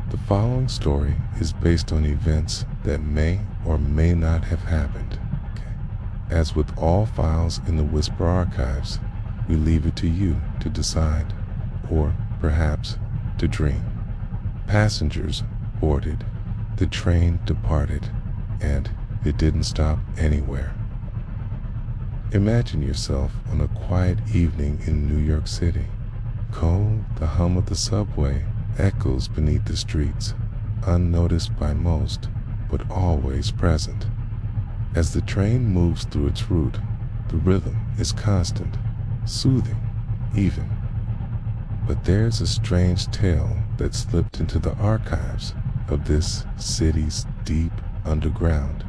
The following story is based on events that may or may not have happened. As with all files in the Whisper archives, we leave it to you to decide, or perhaps to dream. Passengers boarded, the train departed, and it didn't stop anywhere. Imagine yourself on a quiet evening in New York City. Cold, the hum of the subway echoes beneath the streets, unnoticed by most, but always present. As the train moves through its route, the rhythm is constant, soothing, even. But there's a strange tale that slipped into the archives of this city's deep underground.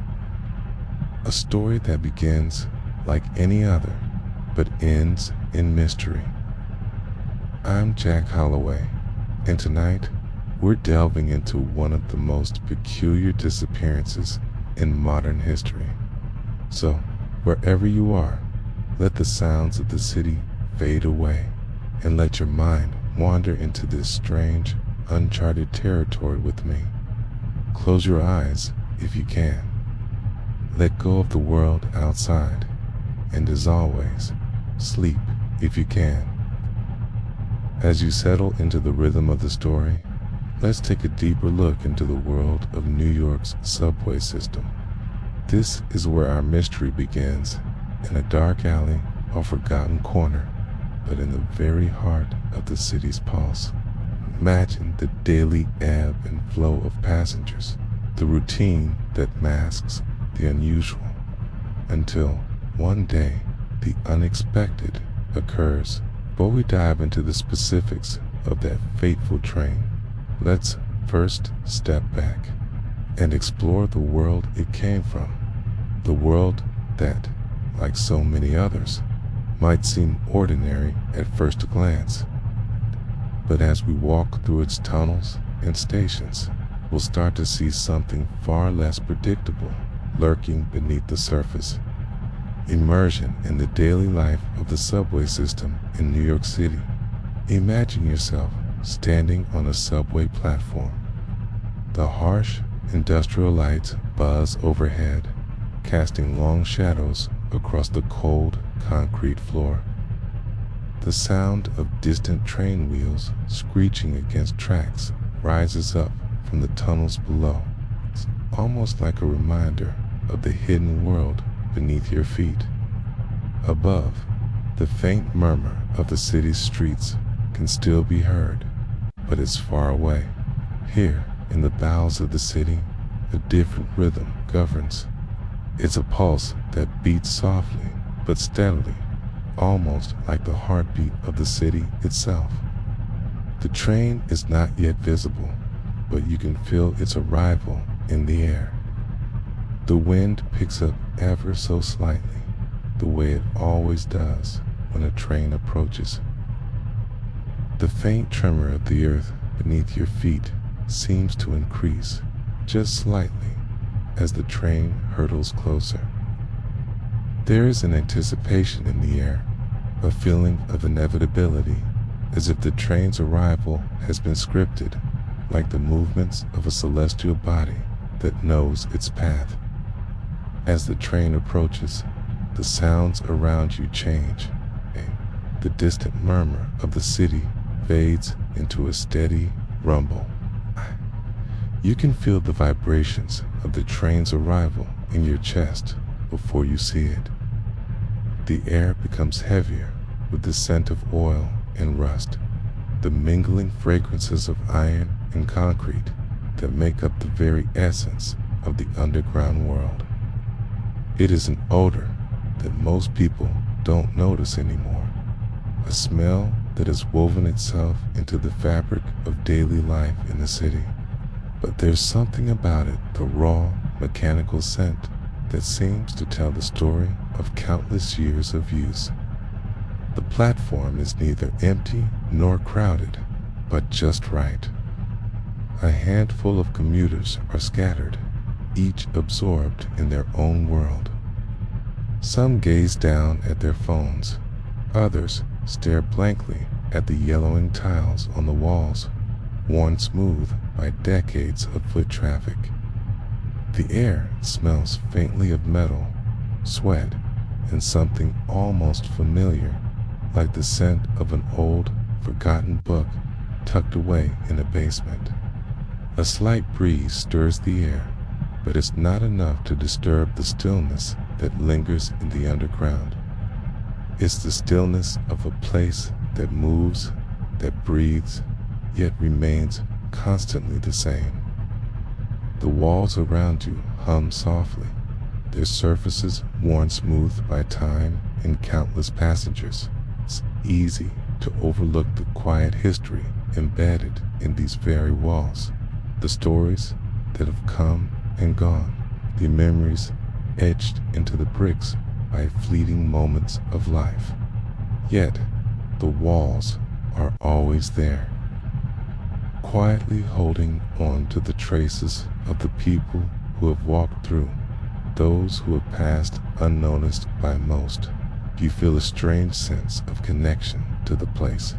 A story that begins like any other, but ends in mystery. I'm Jack Holloway, and tonight we're delving into one of the most peculiar disappearances in modern history. So, wherever you are, let the sounds of the city fade away and let your mind wander into this strange, uncharted territory with me. Close your eyes if you can. Let go of the world outside, and as always, sleep if you can. As you settle into the rhythm of the story, let's take a deeper look into the world of New York's subway system. This is where our mystery begins, in a dark alley or forgotten corner, but in the very heart of the city's pulse. Imagine the daily ebb and flow of passengers, the routine that masks the unusual, until one day the unexpected occurs. Before we dive into the specifics of that fateful train, let's first step back and explore the world it came from. The world that, like so many others, might seem ordinary at first glance. But as we walk through its tunnels and stations, we'll start to see something far less predictable lurking beneath the surface. Immersion in the daily life of the subway system in New York City. Imagine yourself standing on a subway platform. The harsh industrial lights buzz overhead, casting long shadows across the cold concrete floor. The sound of distant train wheels screeching against tracks rises up from the tunnels below. It's almost like a reminder of the hidden world beneath your feet. Above, the faint murmur of the city's streets can still be heard, but it's far away. Here, in the bowels of the city, a different rhythm governs. It's a pulse that beats softly but steadily, almost like the heartbeat of the city itself. The train is not yet visible, but you can feel its arrival in the air. The wind picks up ever so slightly, the way it always does when a train approaches. The faint tremor of the earth beneath your feet seems to increase just slightly as the train hurtles closer. There is an anticipation in the air, a feeling of inevitability, as if the train's arrival has been scripted, like the movements of a celestial body that knows its path. As the train approaches, the sounds around you change, and the distant murmur of the city fades into a steady rumble. You can feel the vibrations of the train's arrival in your chest before you see it. The air becomes heavier with the scent of oil and rust, the mingling fragrances of iron and concrete that make up the very essence of the underground world. It is an odor that most people don't notice anymore, a smell that has woven itself into the fabric of daily life in the city. But there's something about it, the raw, mechanical scent, that seems to tell the story of countless years of use. The platform is neither empty nor crowded, but just right. A handful of commuters are scattered, each absorbed in their own world. Some gaze down at their phones, others stare blankly at the yellowing tiles on the walls, worn smooth by decades of foot traffic. The air smells faintly of metal, sweat, and something almost familiar, like the scent of an old, forgotten book tucked away in a basement. A slight breeze stirs the air, but it's not enough to disturb the stillness that lingers in the underground. It's the stillness of a place that moves, that breathes, yet remains constantly the same. The walls around you hum softly, their surfaces worn smooth by time and countless passengers. It's easy to overlook the quiet history embedded in these very walls, the stories that have come and gone, the memories etched into the bricks by fleeting moments of life. Yet, the walls are always there, quietly holding on to the traces of the people who have walked through, those who have passed unnoticed by most. You feel a strange sense of connection to the place.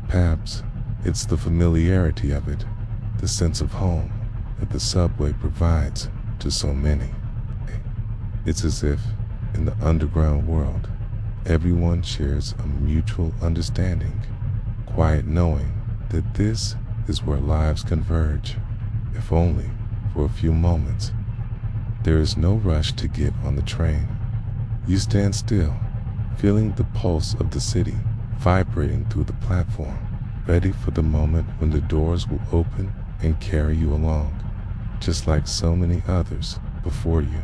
Perhaps it's the familiarity of it, the sense of home that the subway provides to so many. It's as if, in the underground world, everyone shares a mutual understanding, quiet knowing that this is where lives converge, if only for a few moments. There is no rush to get on the train. You stand still, feeling the pulse of the city vibrating through the platform, ready for the moment when the doors will open and carry you along, just like so many others before you.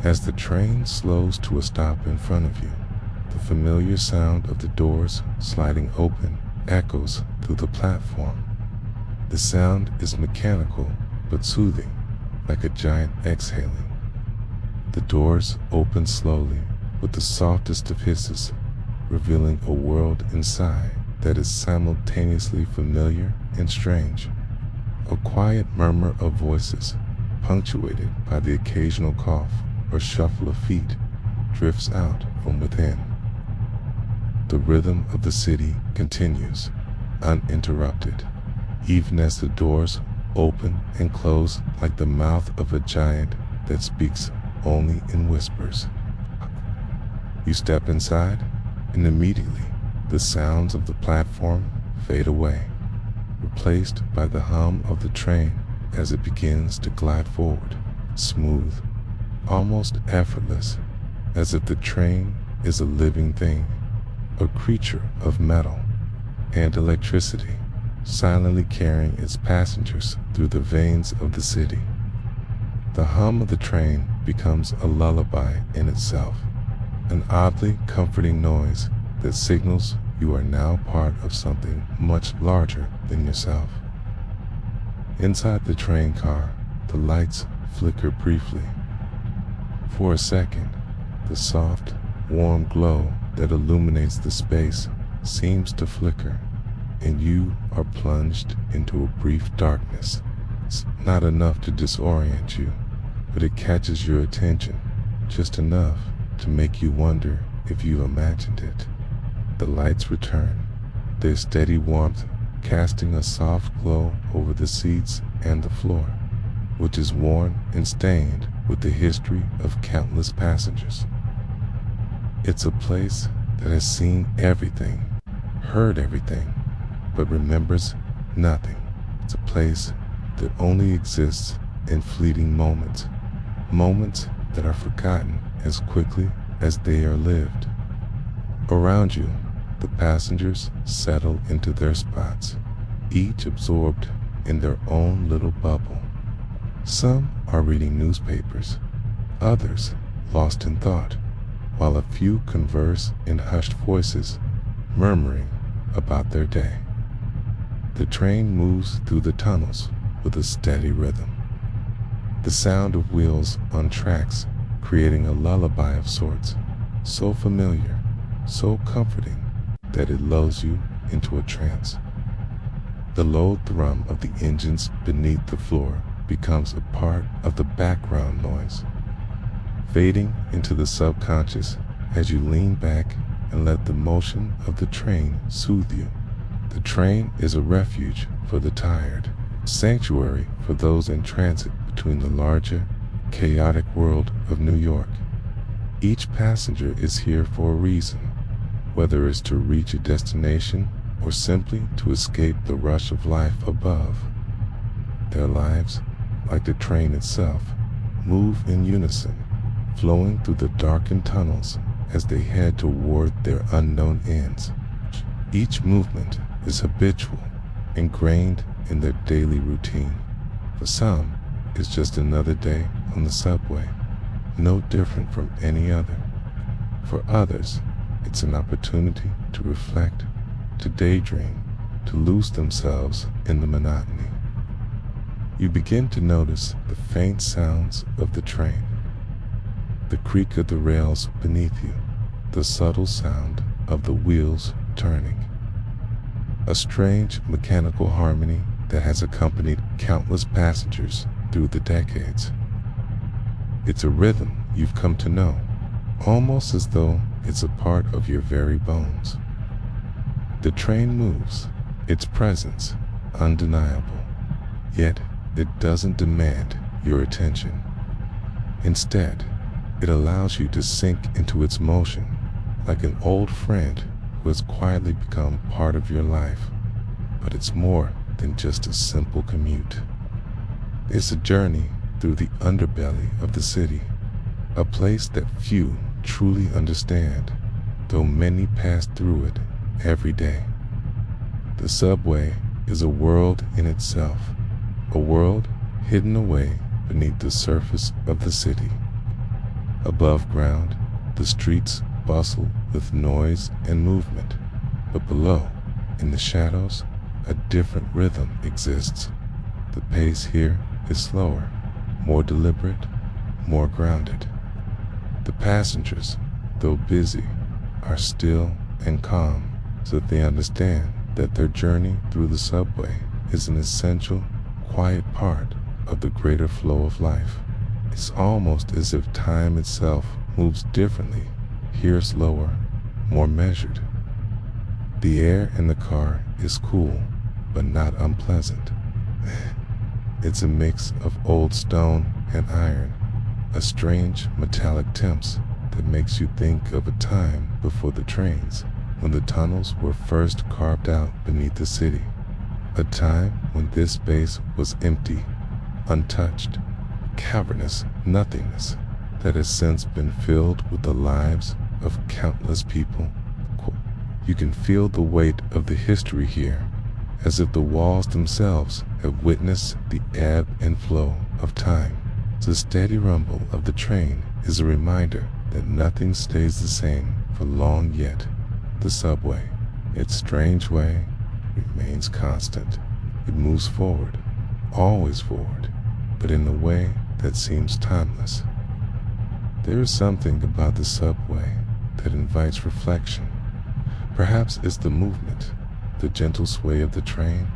As the train slows to a stop in front of you, the familiar sound of the doors sliding open echoes through the platform. The sound is mechanical but soothing, like a giant exhaling. The doors open slowly with the softest of hisses, revealing a world inside that is simultaneously familiar and strange. A quiet murmur of voices, punctuated by the occasional cough or shuffle of feet, drifts out from within. The rhythm of the city continues, uninterrupted, even as the doors open and close like the mouth of a giant that speaks only in whispers. You step inside, and immediately the sounds of the platform fade away, replaced by the hum of the train as it begins to glide forward, smooth, almost effortless, as if the train is a living thing, a creature of metal and electricity, silently carrying its passengers through the veins of the city. The hum of the train becomes a lullaby in itself, an oddly comforting noise that signals you are now part of something much larger than yourself. Inside the train car, the lights flicker briefly. For a second, the soft, warm glow that illuminates the space seems to flicker, and you are plunged into a brief darkness. It's not enough to disorient you, but it catches your attention just enough to make you wonder if you imagined it. The lights return, their steady warmth casting a soft glow over the seats and the floor, which is worn and stained with the history of countless passengers. It's a place that has seen everything, heard everything, but remembers nothing. It's a place that only exists in fleeting moments, moments that are forgotten as quickly as they are lived. Around you, the passengers settle into their spots, each absorbed in their own little bubble. Some are reading newspapers, others lost in thought, while a few converse in hushed voices, murmuring about their day. The train moves through the tunnels with a steady rhythm, the sound of wheels on tracks creating a lullaby of sorts, so familiar, so comforting that it lulls you into a trance. The low thrum of the engines beneath the floor becomes a part of the background noise, fading into the subconscious as you lean back and let the motion of the train soothe you. The train is a refuge for the tired, sanctuary for those in transit between the larger, chaotic world of New York. Each passenger is here for a reason, whether it's to reach a destination or simply to escape the rush of life above. Their lives, like the train itself, move in unison, flowing through the darkened tunnels as they head toward their unknown ends. Each movement is habitual, ingrained in their daily routine. For some, it's just another day on the subway, no different from any other. For others, it's an opportunity to reflect, to daydream, to lose themselves in the monotony. You begin to notice the faint sounds of the train, the creak of the rails beneath you, the subtle sound of the wheels turning. A strange mechanical harmony that has accompanied countless passengers through the decades. It's a rhythm you've come to know, almost as though it's a part of your very bones. The train moves, its presence undeniable, yet it doesn't demand your attention. Instead, it allows you to sink into its motion like an old friend who has quietly become part of your life. But it's more than just a simple commute. It's a journey through the underbelly of the city, a place that few truly understand, though many pass through it every day. The subway is a world in itself, a world hidden away beneath the surface of the city. Above ground, the streets bustle with noise and movement, but below, in the shadows, a different rhythm exists. The pace here is slower, more deliberate, more grounded. The passengers, though busy, are still and calm, so that they understand that their journey through the subway is an essential, quiet part of the greater flow of life. It's almost as if time itself moves differently, here slower, more measured. The air in the car is cool, but not unpleasant. It's a mix of old stone and iron, a strange metallic temps that makes you think of a time before the trains, when the tunnels were first carved out beneath the city. A time when this space was empty, untouched, cavernous nothingness that has since been filled with the lives of countless people. You can feel the weight of the history here, as if the walls themselves have witnessed the ebb and flow of time. The steady rumble of the train is a reminder that nothing stays the same for long yet. The subway, its strange way, remains constant. It moves forward, always forward, but in a way that seems timeless. There is something about the subway that invites reflection. Perhaps it's the movement, the gentle sway of the train,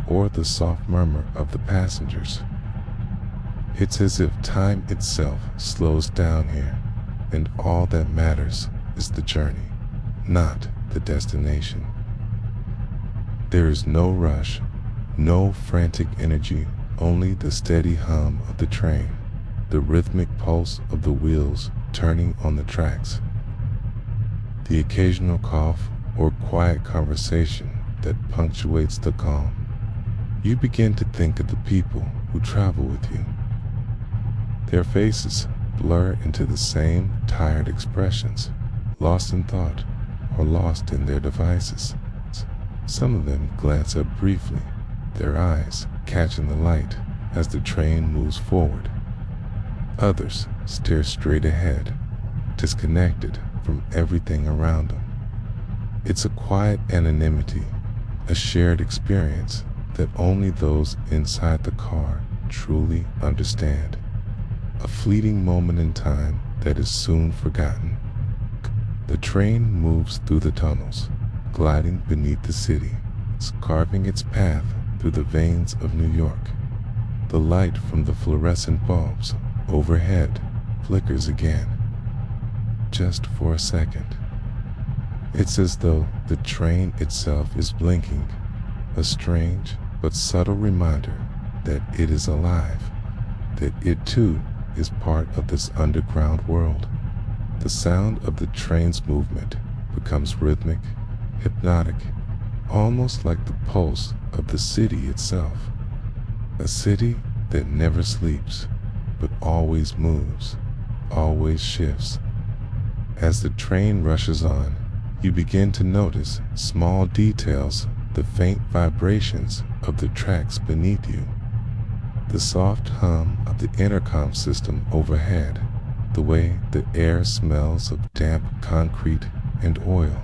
or the soft murmur of the passengers. It's as if time itself slows down here, and all that matters is the journey, not the destination. There is no rush, no frantic energy, only the steady hum of the train, the rhythmic pulse of the wheels turning on the tracks, the occasional cough or quiet conversation that punctuates the calm. You begin to think of the people who travel with you. Their faces blur into the same tired expressions, lost in thought or lost in their devices. Some of them glance up briefly, their eyes catching the light as the train moves forward. Others stare straight ahead, disconnected from everything around them. It's a quiet anonymity, a shared experience that only those inside the car truly understand. A fleeting moment in time that is soon forgotten. The train moves through the tunnels, gliding beneath the city, carving its path through the veins of New York. The light from the fluorescent bulbs overhead flickers again, just for a second. It's as though the train itself is blinking, a strange, but subtle reminder that it is alive, that it too is part of this underground world. The sound of the train's movement becomes rhythmic, hypnotic, almost like the pulse of the city itself. A city that never sleeps, but always moves, always shifts. As the train rushes on, you begin to notice small details, the faint vibrations of the tracks beneath you, the soft hum of the intercom system overhead, the way the air smells of damp concrete and oil.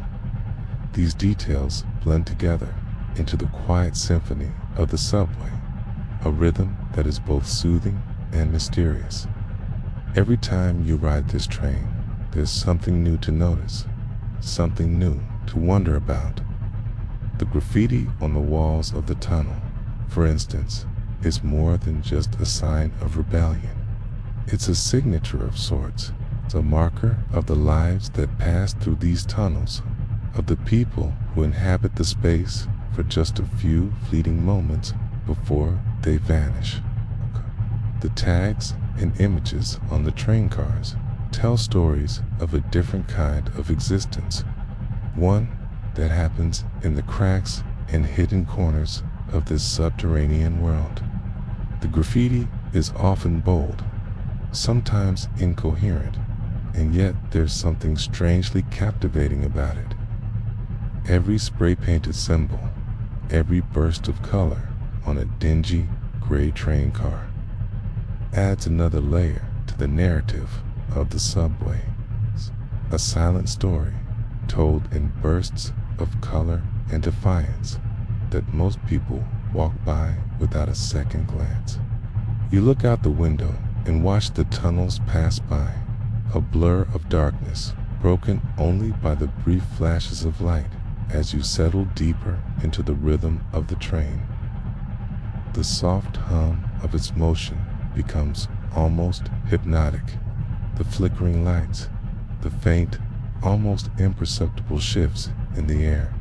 These details blend together into the quiet symphony of the subway, a rhythm that is both soothing and mysterious. Every time you ride this train, there's something new to notice, something new to wonder about. The graffiti on the walls of the tunnel, for instance, is more than just a sign of rebellion. It's a signature of sorts. It's a marker of the lives that pass through these tunnels, of the people who inhabit the space for just a few fleeting moments before they vanish. The tags and images on the train cars tell stories of a different kind of existence, one that happens in the cracks and hidden corners of this subterranean world. The graffiti is often bold, sometimes incoherent, and yet there's something strangely captivating about it. Every spray-painted symbol, every burst of color on a dingy, gray train car adds another layer to the narrative of the subway. A silent story told in bursts of color and defiance that most people walk by without a second glance. You look out the window and watch the tunnels pass by, a blur of darkness broken only by the brief flashes of light as you settle deeper into the rhythm of the train. The soft hum of its motion becomes almost hypnotic. The flickering lights, the faint, almost imperceptible shifts in the air,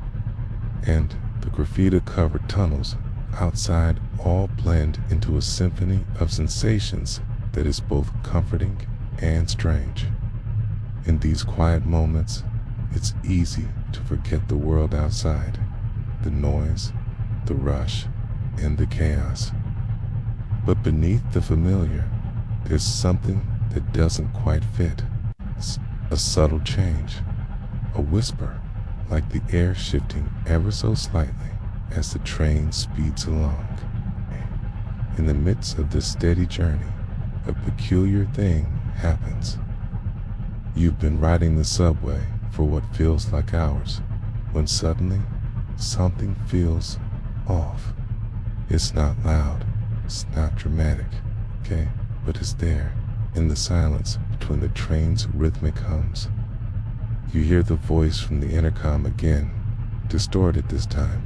and the graffiti-covered tunnels outside all blend into a symphony of sensations that is both comforting and strange. In these quiet moments, it's easy to forget the world outside, the noise, the rush, and the chaos. But beneath the familiar, there's something that doesn't quite fit. A subtle change, a whisper, like the air shifting ever so slightly as the train speeds along. In the midst of this steady journey, a peculiar thing happens. You've been riding the subway for what feels like hours, when suddenly something feels off. It's not loud, it's not dramatic, okay? But it's there, in the silence between the train's rhythmic hums. You hear the voice from the intercom again, distorted this time.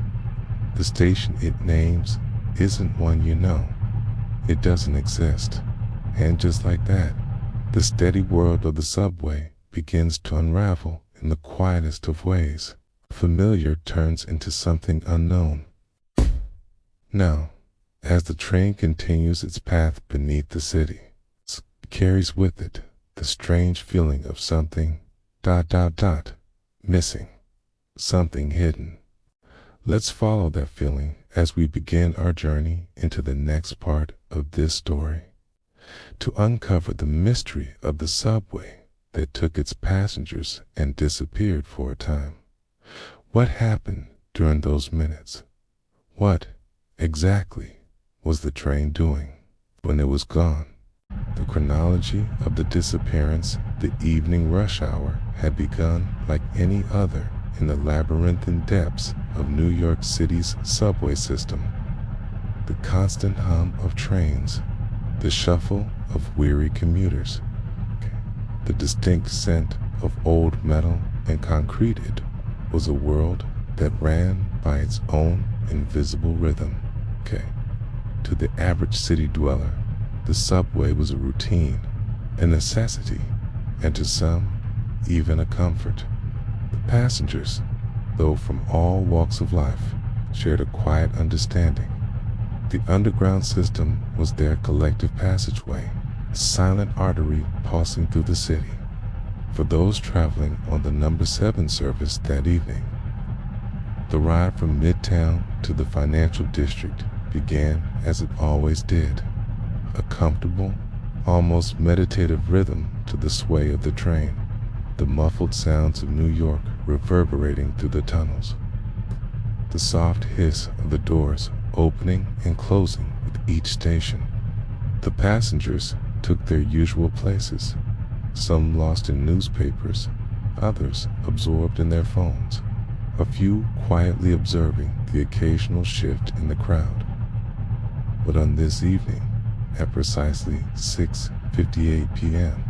The station it names isn't one you know. It doesn't exist. And just like that, the steady world of the subway begins to unravel in the quietest of ways. Familiar turns into something unknown. Now, as the train continues its path beneath the city, it carries with it the strange feeling of something ... missing, something hidden. Let's follow that feeling as we begin our journey into the next part of this story, to uncover the mystery of the subway that took its passengers and disappeared for a time. What happened during those minutes? What exactly was the train doing when it was gone? The chronology of the disappearance, the evening rush hour, had begun like any other in the labyrinthine depths of New York City's subway system. The constant hum of trains, the shuffle of weary commuters, the distinct scent of old metal and concrete. It was a world that ran by its own invisible rhythm. To the average city dweller, the subway was a routine, a necessity, and to some, even a comfort. The passengers, though from all walks of life, shared a quiet understanding. The underground system was their collective passageway, a silent artery pulsing through the city. For those traveling on the number 7 service that evening, the ride from Midtown to the financial district began as it always did, a comfortable, almost meditative rhythm to the sway of the train, the muffled sounds of New York reverberating through the tunnels, the soft hiss of the doors opening and closing with each station. The passengers took their usual places, some lost in newspapers, others absorbed in their phones, a few quietly observing the occasional shift in the crowd. But on this evening, at precisely 6:58 p.m.,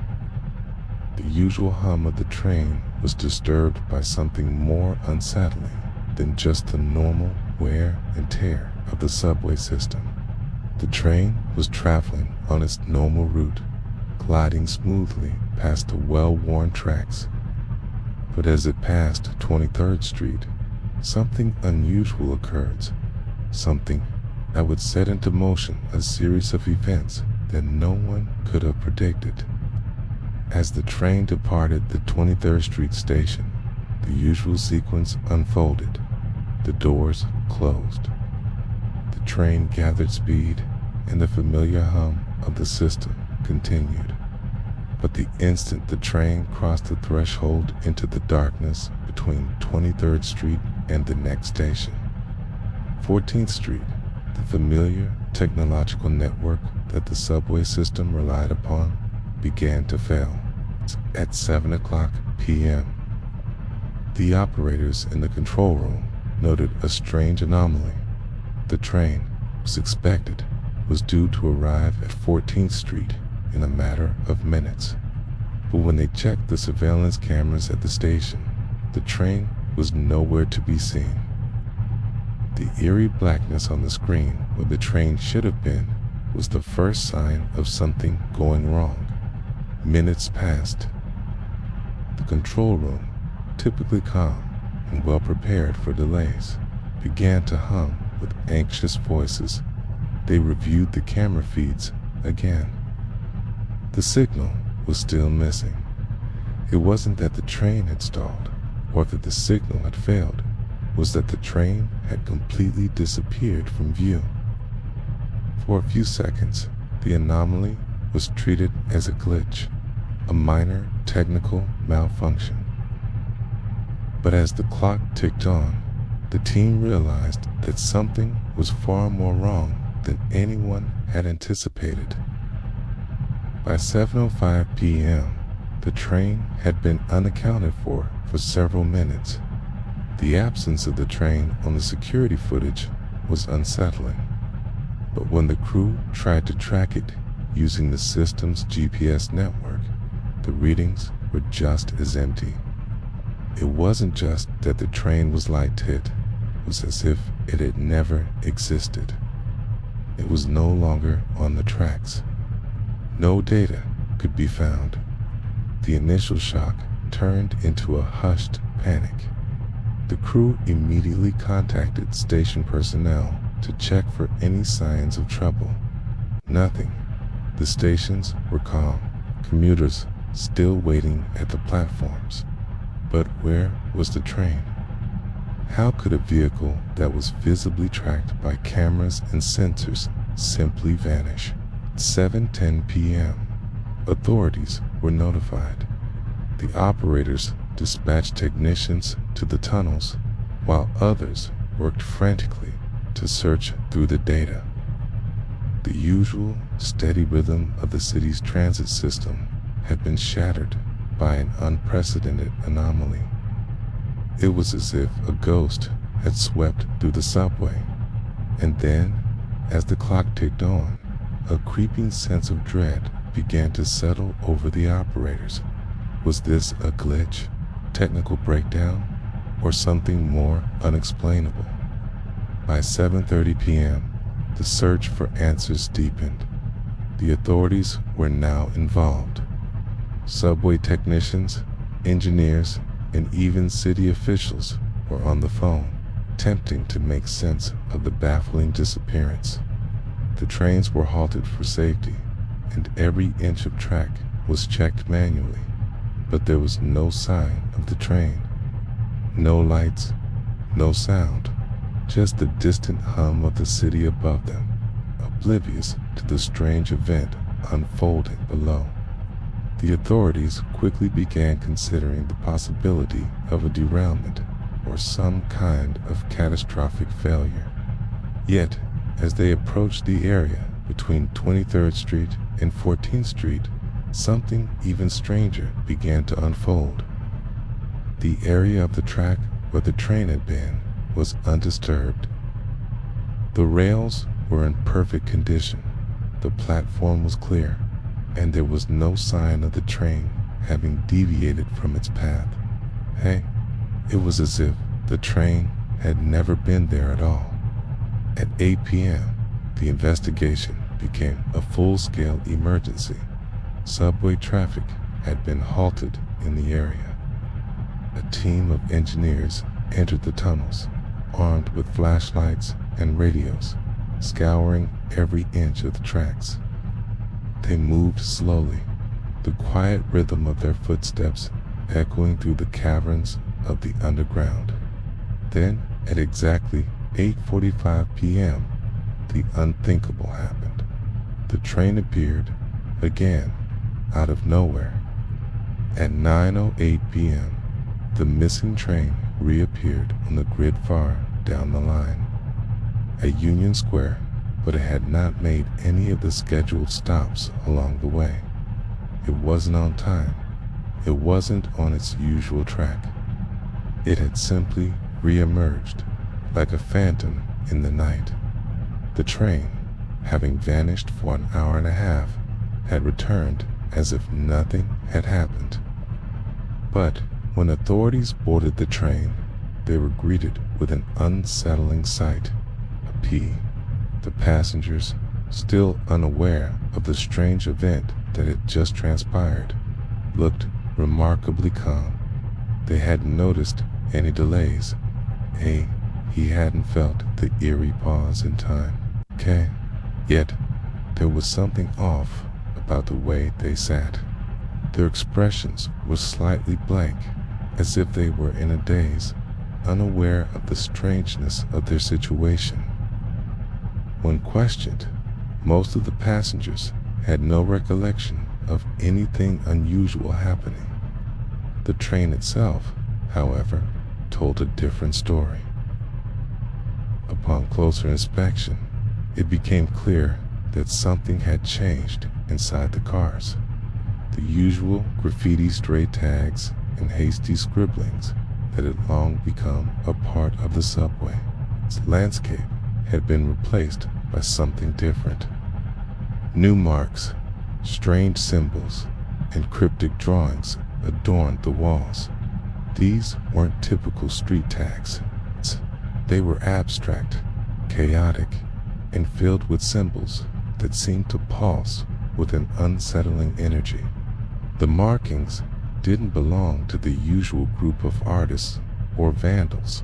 the usual hum of the train was disturbed by something more unsettling than just the normal wear and tear of the subway system. The train was traveling on its normal route, gliding smoothly past the well-worn tracks. But as it passed 23rd Street, something unusual occurred, something that would set into motion a series of events that no one could have predicted. As the train departed the 23rd Street station, the usual sequence unfolded. The doors closed. The train gathered speed, and the familiar hum of the system continued. But the instant the train crossed the threshold into the darkness between 23rd Street and the next station, 14th Street, the familiar technological network that the subway system relied upon, began to fail. At 7 o'clock p.m., the operators in the control room noted a strange anomaly. The train, was expected, was due to arrive at 14th Street in a matter of minutes. But when they checked the surveillance cameras at the station, the train was nowhere to be seen. The eerie blackness on the screen where the train should have been was the first sign of something going wrong. Minutes passed. The control room, typically calm and well prepared for delays, began to hum with anxious voices. They reviewed the camera feeds again. The signal was still missing. It wasn't that the train had stalled or that the signal had failed. It was that the train had completely disappeared from view. For a few seconds, the anomaly was treated as a glitch, a minor technical malfunction. But as the clock ticked on, the team realized that something was far more wrong than anyone had anticipated. By 7:05 p.m., the train had been unaccounted for several minutes. The absence of the train on the security footage was unsettling. But when the crew tried to track it using the system's GPS network, the readings were just as empty. It wasn't just that the train was light-hit, it was as if it had never existed. It was no longer on the tracks. No data could be found. The initial shock turned into a hushed panic. The crew immediately contacted station personnel to check for any signs of trouble. Nothing. The stations were calm, commuters still waiting at the platforms. But where was the train? How could a vehicle that was visibly tracked by cameras and sensors simply vanish? 7:10 p.m. Authorities were notified. The operators dispatched technicians to the tunnels, while others worked frantically to search through the data. The usual steady rhythm of the city's transit system had been shattered by an unprecedented anomaly. It was as if a ghost had swept through the subway. And then, as the clock ticked on, a creeping sense of dread began to settle over the operators. Was this a glitch, technical breakdown, or something more unexplainable? By 7:30 p.m., the search for answers deepened. The authorities were now involved. Subway technicians, engineers, and even city officials were on the phone, attempting to make sense of the baffling disappearance. The trains were halted for safety, and every inch of track was checked manually, but there was no sign of the train. No lights, no sound, just the distant hum of the city above them, oblivious to the strange event unfolding below. The authorities quickly began considering the possibility of a derailment or some kind of catastrophic failure. Yet, as they approached the area between 23rd Street and 14th Street, something even stranger began to unfold. The area of the track where the train had been was undisturbed. The rails were in perfect condition, the platform was clear, and there was no sign of the train having deviated from its path. Hey, it was as if the train had never been there at all. At 8 p.m., the investigation became a full-scale emergency. Subway traffic had been halted in the area. A team of engineers entered the tunnels, armed with flashlights and radios, scouring every inch of the tracks. They moved slowly, the quiet rhythm of their footsteps echoing through the caverns of the underground. Then, at exactly 8:45 p.m., the unthinkable happened. The train appeared, again, out of nowhere. At 9:08 p.m., the missing train reappeared on the grid far down the line. At Union Square, but it had not made any of the scheduled stops along the way. It wasn't on time. It wasn't on its usual track. It had simply re-emerged, like a phantom in the night. The train, having vanished for an hour and a half, had returned as if nothing had happened. But when authorities boarded the train, they were greeted with an unsettling sight. The passengers, still unaware of the strange event that had just transpired, looked remarkably calm. They hadn't noticed any delays. He hadn't felt the eerie pause in time. Yet, there was something off about the way they sat. Their expressions were slightly blank, as if they were in a daze, unaware of the strangeness of their situation. When questioned, most of the passengers had no recollection of anything unusual happening. The train itself, however, told a different story. Upon closer inspection, it became clear that something had changed inside the cars. The usual graffiti stray tags and hasty scribblings that had long become a part of the subway. Its landscape had been replaced by something different. New marks, strange symbols, and cryptic drawings adorned the walls. These weren't typical street tags. They were abstract, chaotic, and filled with symbols that seemed to pulse with an unsettling energy. The markings didn't belong to the usual group of artists or vandals.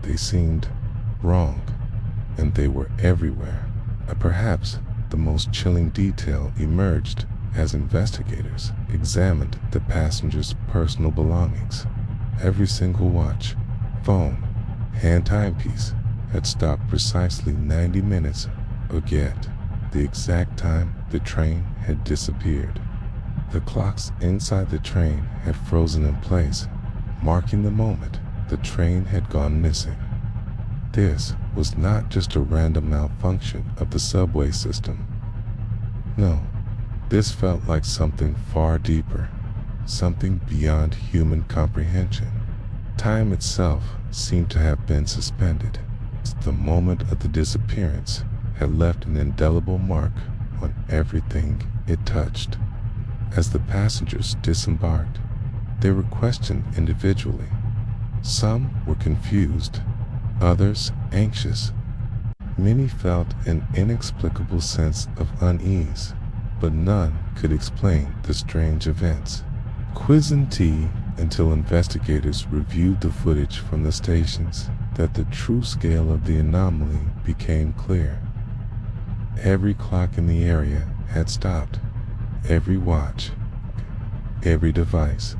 They seemed wrong, and they were everywhere. Perhaps the most chilling detail emerged as investigators examined the passengers' personal belongings. Every single watch, phone, hand timepiece had stopped precisely 90 minutes ago, the exact time the train had disappeared. The clocks inside the train had frozen in place, marking the moment the train had gone missing. This was not just a random malfunction of the subway system. No, this felt like something far deeper, something beyond human comprehension. Time itself seemed to have been suspended. The moment of the disappearance had left an indelible mark on everything it touched. As the passengers disembarked, they were questioned individually. Some were confused, others anxious. Many felt an inexplicable sense of unease, but none could explain the strange events. Quizzing until investigators reviewed the footage from the stations that the true scale of the anomaly became clear. Every clock in the area had stopped, every watch, every device.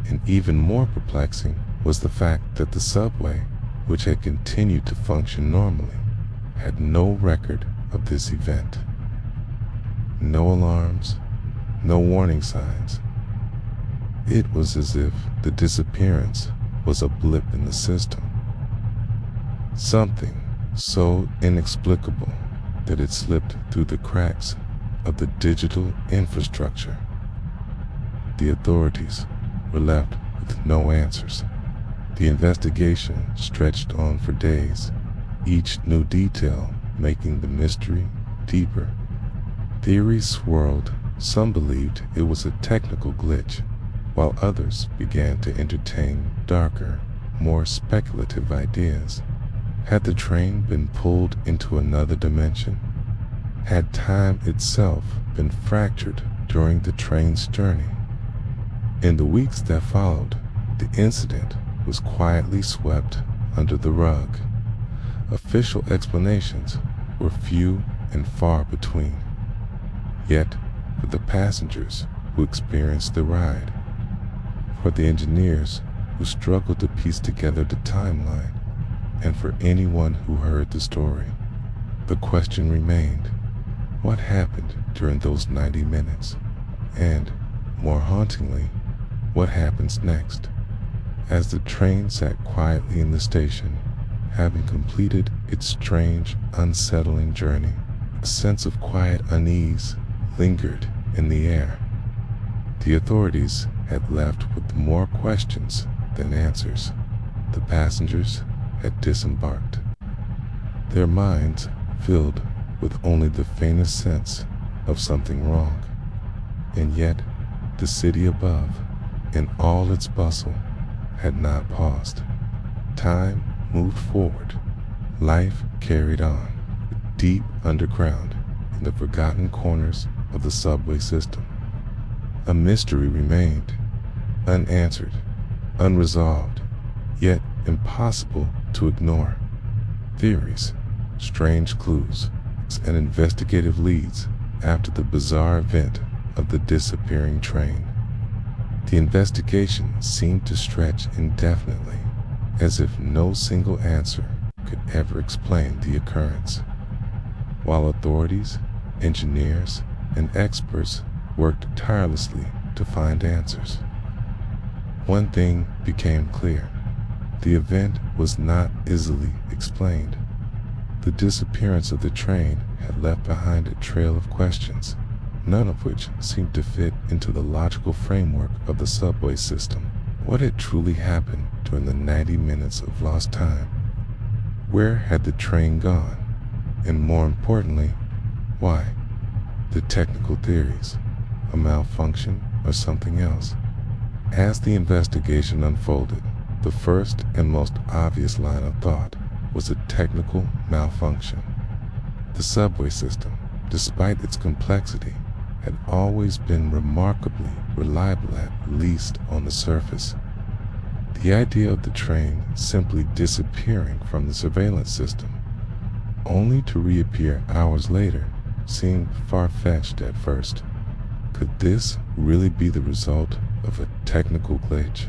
And even more perplexing was the fact that the subway, which had continued to function normally, had no record of this event. No alarms, no warning signs. It was as if the disappearance was a blip in the system. Something so inexplicable that it slipped through the cracks of the digital infrastructure. The authorities were left with no answers. The investigation stretched on for days, each new detail making the mystery deeper. Theories swirled. Some believed it was a technical glitch, while others began to entertain darker, more speculative ideas. Had the train been pulled into another dimension? Had time itself been fractured during the train's journey? In the weeks that followed, the incident was quietly swept under the rug. Official explanations were few and far between. Yet, for the passengers who experienced the ride, for the engineers who struggled to piece together the timeline, and for anyone who heard the story, the question remained: what happened during those 90 minutes? And, more hauntingly, what happens next? As the train sat quietly in the station, having completed its strange, unsettling journey, a sense of quiet unease lingered in the air. The authorities had left with more questions than answers. The passengers had disembarked, their minds filled with only the faintest sense of something wrong. And yet, the city above, in all its bustle, had not paused. Time moved forward. Life carried on, deep underground in the forgotten corners of the subway system. A mystery remained, unanswered, unresolved, yet impossible to ignore. Theories, strange clues, and investigative leads after the bizarre event of the disappearing train. The investigation seemed to stretch indefinitely, as if no single answer could ever explain the occurrence. While authorities, engineers, and experts worked tirelessly to find answers, one thing became clear: the event was not easily explained. The disappearance of the train had left behind a trail of questions, none of which seemed to fit into the logical framework of the subway system. What had truly happened during the 90 minutes of lost time? Where had the train gone? And more importantly, why? The technical theories, a malfunction or something else? As the investigation unfolded, the first and most obvious line of thought was a technical malfunction. The subway system, despite its complexity, had always been remarkably reliable, at least on the surface. The idea of the train simply disappearing from the surveillance system, only to reappear hours later, seemed far-fetched at first. Could this really be the result of a technical glitch?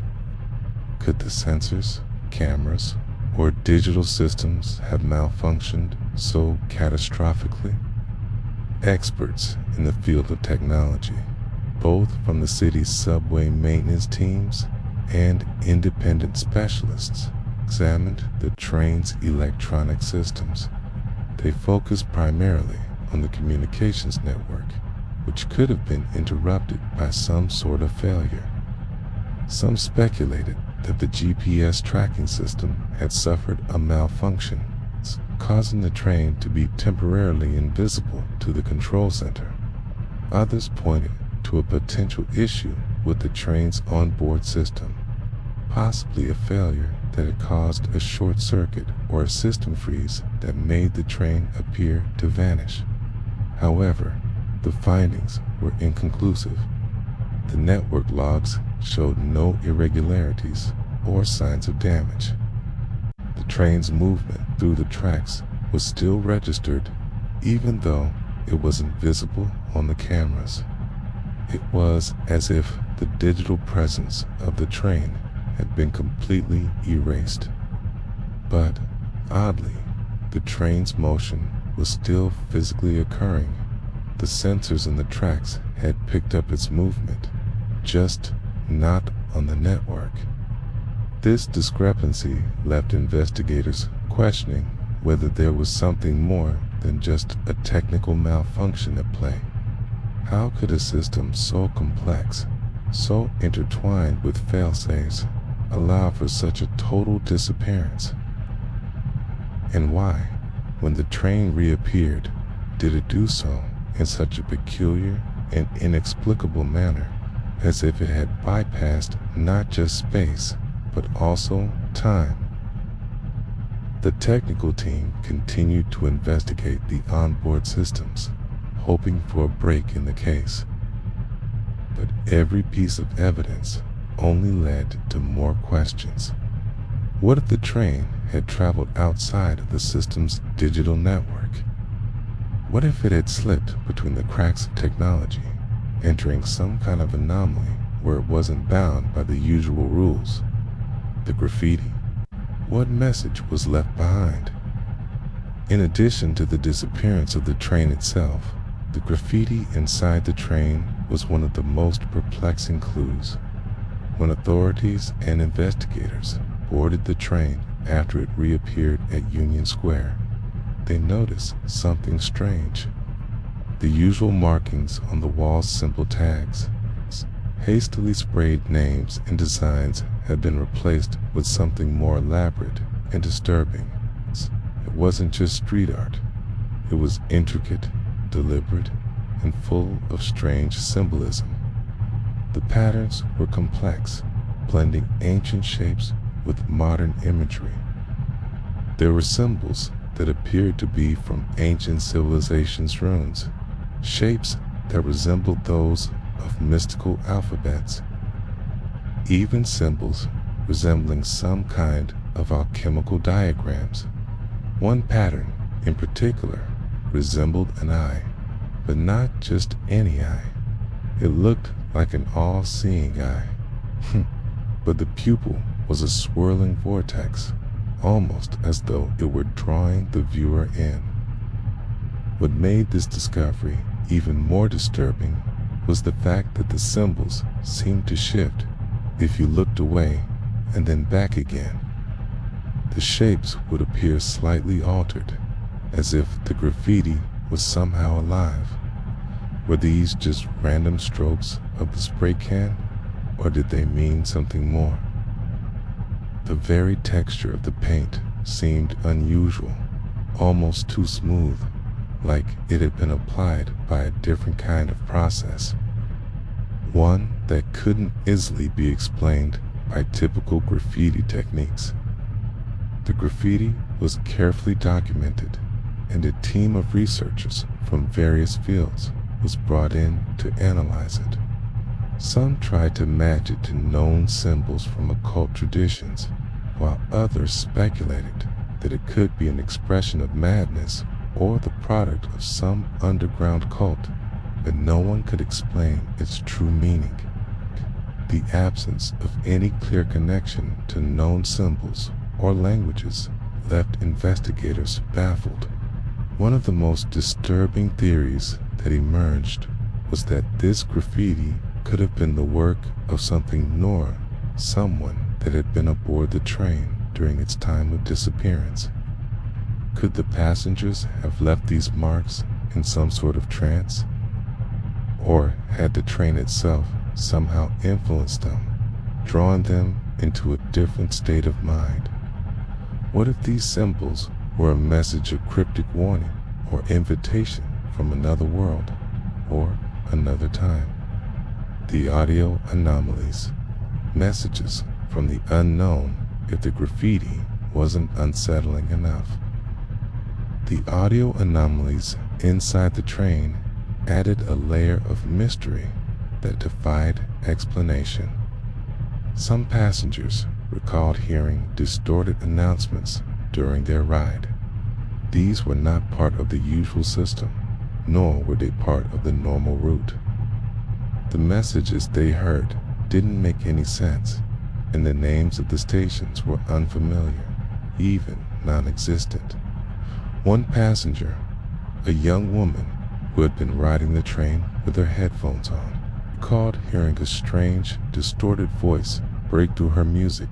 Could the sensors, cameras, or digital systems have malfunctioned so catastrophically? Experts in the field of technology, both from the city's subway maintenance teams and independent specialists, examined the train's electronic systems. They focused primarily on the communications network, which could have been interrupted by some sort of failure. Some speculated that the GPS tracking system had suffered a malfunction, causing the train to be temporarily invisible to the control center. Others pointed to a potential issue with the train's onboard system, possibly a failure that had caused a short circuit or a system freeze that made the train appear to vanish. However, the findings were inconclusive. The network logs showed no irregularities or signs of damage. The train's movement through the tracks was still registered even though it wasn't visible on the cameras. It was as if the digital presence of the train had been completely erased. But, oddly, the train's motion was still physically occurring. The sensors in the tracks had picked up its movement, just not on the network. This discrepancy left investigators questioning whether there was something more than just a technical malfunction at play. How could a system so complex, so intertwined with failsafes, allow for such a total disappearance? And why, when the train reappeared, did it do so in such a peculiar and inexplicable manner, as if it had bypassed not just space, but also time? The technical team continued to investigate the onboard systems, hoping for a break in the case. But every piece of evidence only led to more questions. What if the train had traveled outside of the system's digital network? What if it had slipped between the cracks of technology, entering some kind of anomaly where it wasn't bound by the usual rules? The graffiti. What message was left behind? In addition to the disappearance of the train itself, the graffiti inside the train was one of the most perplexing clues. When authorities and investigators boarded the train after it reappeared at Union Square, they noticed something strange. The usual markings on the wall's simple tags, hastily sprayed names and designs had been replaced with something more elaborate and disturbing. It wasn't just street art. It was intricate, deliberate, and full of strange symbolism. The patterns were complex, blending ancient shapes with modern imagery. There were symbols that appeared to be from ancient civilizations' runes, shapes that resembled those of mystical alphabets, even symbols resembling some kind of alchemical diagrams. One pattern, in particular, resembled an eye, but not just any eye. It looked like an all-seeing eye. But the pupil was a swirling vortex, almost as though it were drawing the viewer in. What made this discovery even more disturbing was the fact that the symbols seemed to shift if you looked away and then back again. The shapes would appear slightly altered, as if the graffiti was somehow alive. Were these just random strokes of the spray can, or did they mean something more? The very texture of the paint seemed unusual, almost too smooth, like it had been applied by a different kind of process. One that couldn't easily be explained by typical graffiti techniques. The graffiti was carefully documented, and a team of researchers from various fields was brought in to analyze it. Some tried to match it to known symbols from occult traditions, while others speculated that it could be an expression of madness or the product of some underground cult, but no one could explain its true meaning. The absence of any clear connection to known symbols or languages left investigators baffled. One of the most disturbing theories that emerged was that this graffiti could have been the work of something nor someone that had been aboard the train during its time of disappearance. Could the passengers have left these marks in some sort of trance? Or had the train itself somehow influenced them, drawn them into a different state of mind? What if these symbols were a message of cryptic warning or invitation from another world or another time? The audio anomalies, messages from the unknown if the graffiti wasn't unsettling enough. The audio anomalies inside the train added a layer of mystery that defied explanation. Some passengers recalled hearing distorted announcements during their ride. These were not part of the usual system, nor were they part of the normal route. The messages they heard didn't make any sense, and the names of the stations were unfamiliar, even non-existent. One passenger, a young woman who had been riding the train with her headphones on, recalled hearing a strange, distorted voice break through her music,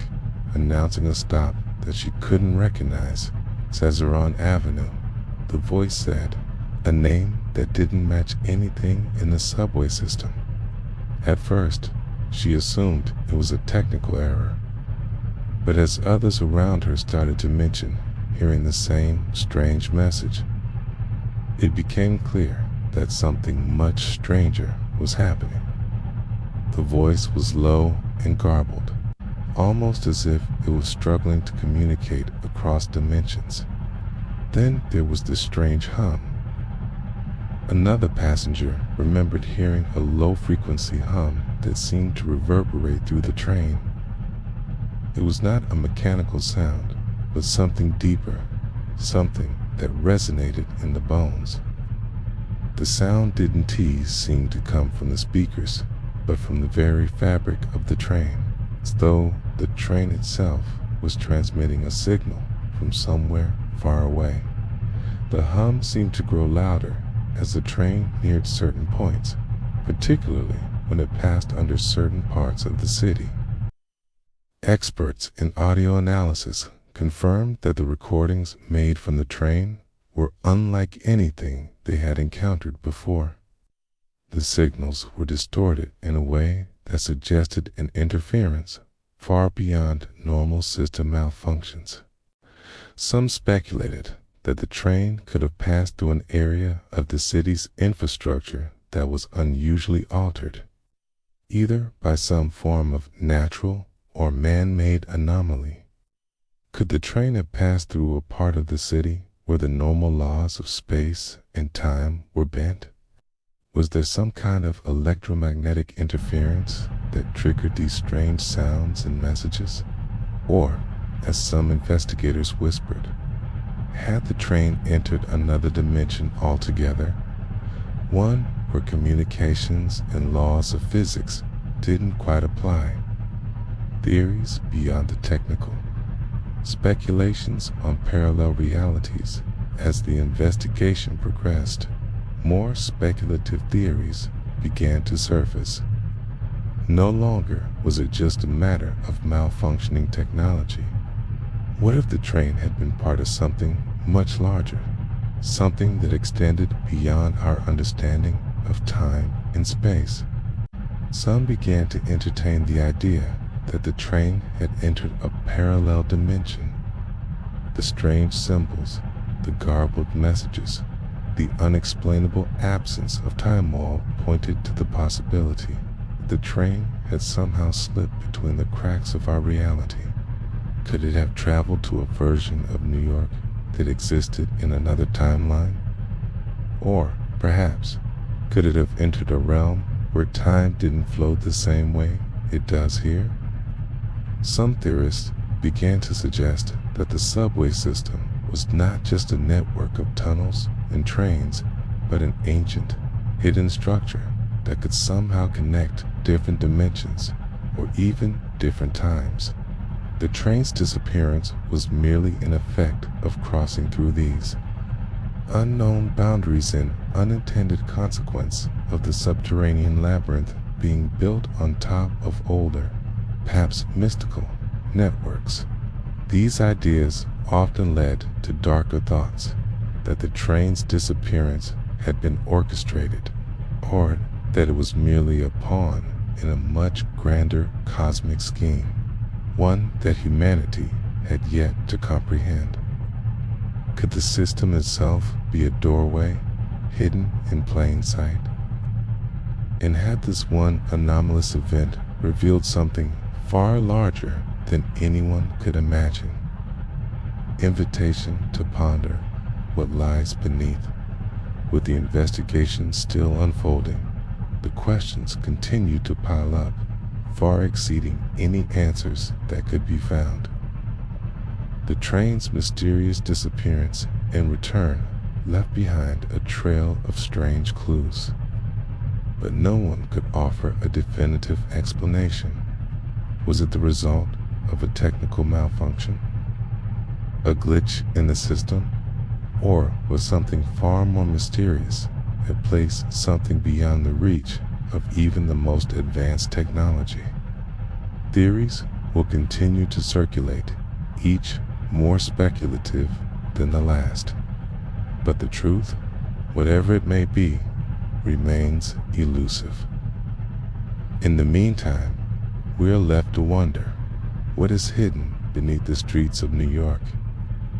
announcing a stop that she couldn't recognize, Cesaron Avenue. The voice said, a name that didn't match anything in the subway system. At first, she assumed it was a technical error, but as others around her started to mention hearing the same strange message, it became clear that something much stranger was happening. The voice was low and garbled, almost as if it was struggling to communicate across dimensions. Then there was this strange hum. Another passenger remembered hearing a low-frequency hum that seemed to reverberate through the train. It was not a mechanical sound, but something deeper, something that resonated in the bones. The sound didn't seem to come from the speakers, but from the very fabric of the train, as though the train itself was transmitting a signal from somewhere far away. The hum seemed to grow louder as the train neared certain points, particularly when it passed under certain parts of the city. Experts in audio analysis confirmed that the recordings made from the train were unlike anything they had encountered before. The signals were distorted in a way that suggested an interference far beyond normal system malfunctions. Some speculated that the train could have passed through an area of the city's infrastructure that was unusually altered, either by some form of natural or man-made anomaly. Could the train have passed through a part of the city where the normal laws of space and time were bent? Was there some kind of electromagnetic interference that triggered these strange sounds and messages? Or, as some investigators whispered, had the train entered another dimension altogether? One where communications and laws of physics didn't quite apply. Theories beyond the technical, speculations on parallel realities. As the investigation progressed, more speculative theories began to surface. No longer was it just a matter of malfunctioning technology. What if the train had been part of something much larger, something that extended beyond our understanding of time and space? Some began to entertain the idea that the train had entered a parallel dimension. The strange symbols, the garbled messages, the unexplainable absence of time all pointed to the possibility that the train had somehow slipped between the cracks of our reality. Could it have traveled to a version of New York that existed in another timeline? Or, perhaps, could it have entered a realm where time didn't flow the same way it does here? Some theorists began to suggest that the subway system was not just a network of tunnels and trains, but an ancient, hidden structure that could somehow connect different dimensions or even different times. The train's disappearance was merely an effect of crossing through these unknown boundaries and unintended consequence of the subterranean labyrinth being built on top of older, perhaps mystical, networks. These ideas often led to darker thoughts, that the train's disappearance had been orchestrated, or that it was merely a pawn in a much grander cosmic scheme, one that humanity had yet to comprehend. Could the system itself be a doorway, hidden in plain sight? And had this one anomalous event revealed something far larger than anyone could imagine? Invitation to ponder what lies beneath. With the investigation still unfolding, the questions continued to pile up, far exceeding any answers that could be found. The train's mysterious disappearance in return, left behind a trail of strange clues. But no one could offer a definitive explanation. Was it the result of a technical malfunction? A glitch in the system? Or was something far more mysterious at place, something beyond the reach of even the most advanced technology? Theories will continue to circulate, each more speculative than the last. But the truth, whatever it may be, remains elusive. In the meantime, we are left to wonder, what is hidden beneath the streets of New York?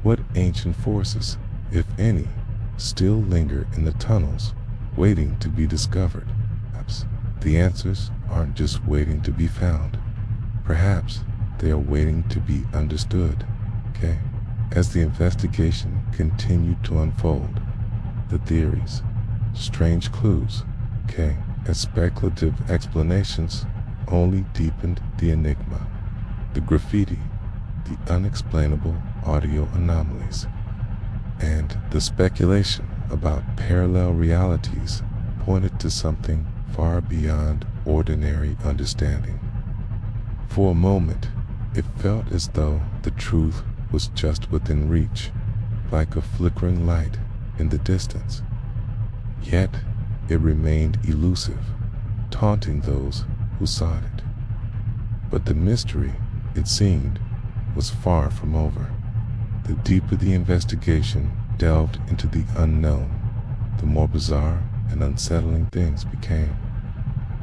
What ancient forces, if any, still linger in the tunnels, waiting to be discovered? Perhaps the answers aren't just waiting to be found. Perhaps they are waiting to be understood. Okay? As the investigation continued to unfold, the theories, strange clues, and speculative explanations only deepened the enigma. The graffiti, the unexplainable audio anomalies, and the speculation about parallel realities pointed to something far beyond ordinary understanding. For a moment, it felt as though the truth was just within reach, like a flickering light in the distance. Yet, it remained elusive, taunting those who sought it. But the mystery, it seemed, was far from over. The deeper the investigation delved into the unknown, the more bizarre and unsettling things became.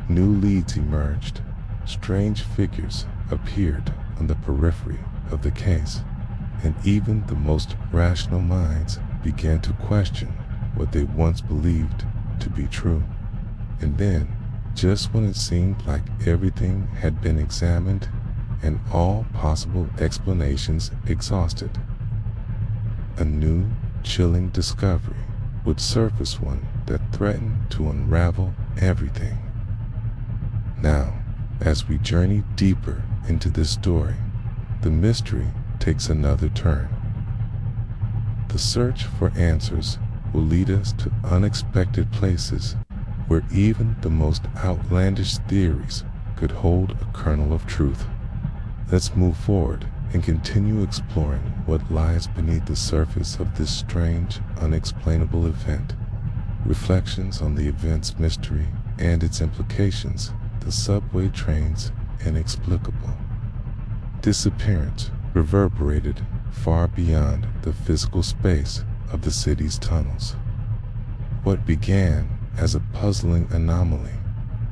New leads emerged. Strange figures appeared on the periphery of the case, and even the most rational minds began to question what they once believed to be true. And then, just when it seemed like everything had been examined and all possible explanations exhausted, a new, chilling discovery would surface, one that threatened to unravel everything. Now, as we journey deeper into this story, the mystery takes another turn. The search for answers will lead us to unexpected places where even the most outlandish theories could hold a kernel of truth. Let's move forward and continue exploring what lies beneath the surface of this strange, unexplainable event. Reflections on the event's mystery and its implications, the subway train's inexplicable disappearance reverberated far beyond the physical space of the city's tunnels. What began as a puzzling anomaly,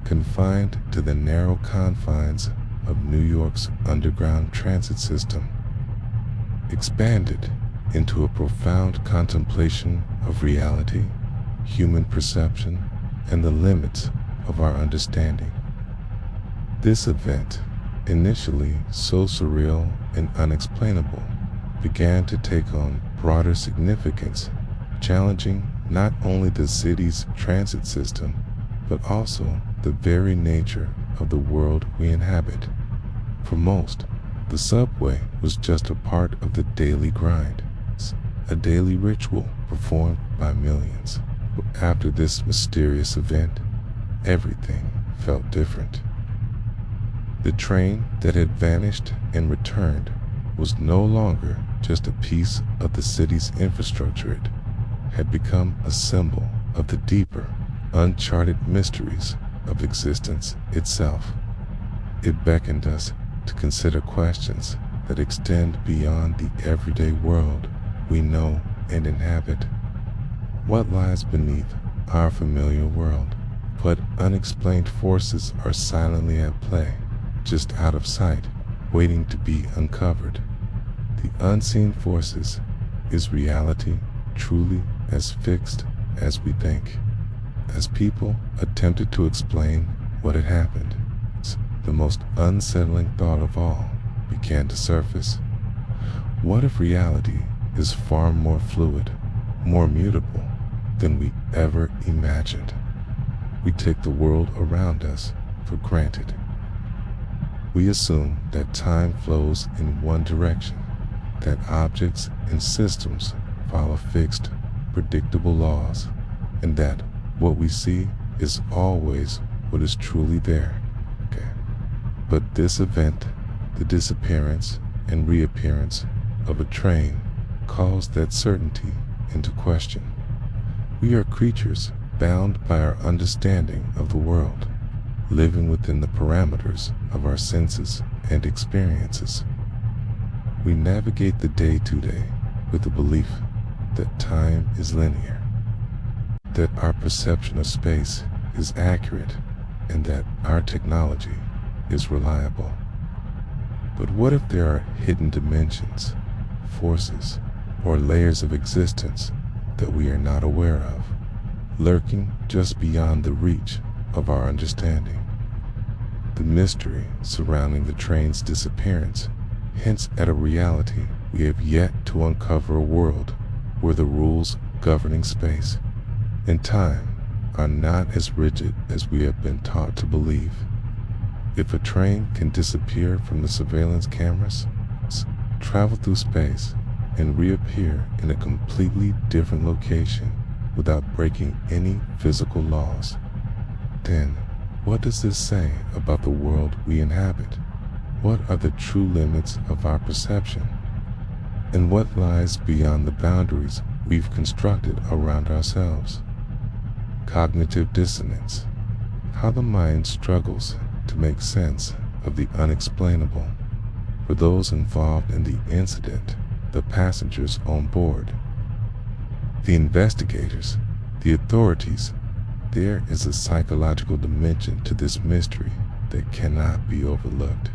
confined to the narrow confines of New York's underground transit system, expanded into a profound contemplation of reality, human perception, and the limits of our understanding. This event, initially so surreal and unexplainable, began to take on broader significance, challenging not only the city's transit system, but also the very nature of the world we inhabit. For most, the subway was just a part of the daily grind, a daily ritual performed by millions. But after this mysterious event, everything felt different. The train that had vanished and returned was no longer just a piece of the city's infrastructure. It had become a symbol of the deeper, uncharted mysteries of existence itself. It beckoned us to consider questions that extend beyond the everyday world we know and inhabit. What lies beneath our familiar world? What unexplained forces are silently at play, just out of sight, waiting to be uncovered? The unseen forces, is reality truly as fixed as we think? As people attempted to explain what had happened, the most unsettling thought of all began to surface. What if reality is far more fluid, more mutable than we ever imagined? We take the world around us for granted. We assume that time flows in one direction, that objects and systems follow fixed, predictable laws, and that what we see is always what is truly there. Okay. But this event, the disappearance and reappearance of a train, calls that certainty into question. We are creatures bound by our understanding of the world, living within the parameters of our senses and experiences. We navigate the day-to-day with the belief that time is linear, that our perception of space is accurate, and that our technology is reliable. But what if there are hidden dimensions, forces, or layers of existence that we are not aware of, lurking just beyond the reach of our understanding? The mystery surrounding the train's disappearance hints at a reality we have yet to uncover, a world where the rules governing space and time are not as rigid as we have been taught to believe. If a train can disappear from the surveillance cameras, travel through space, and reappear in a completely different location without breaking any physical laws, then what does this say about the world we inhabit? What are the true limits of our perception? And what lies beyond the boundaries we've constructed around ourselves? Cognitive dissonance. How the mind struggles to make sense of the unexplainable. For those involved in the incident, the passengers on board, the investigators, the authorities, there is a psychological dimension to this mystery that cannot be overlooked.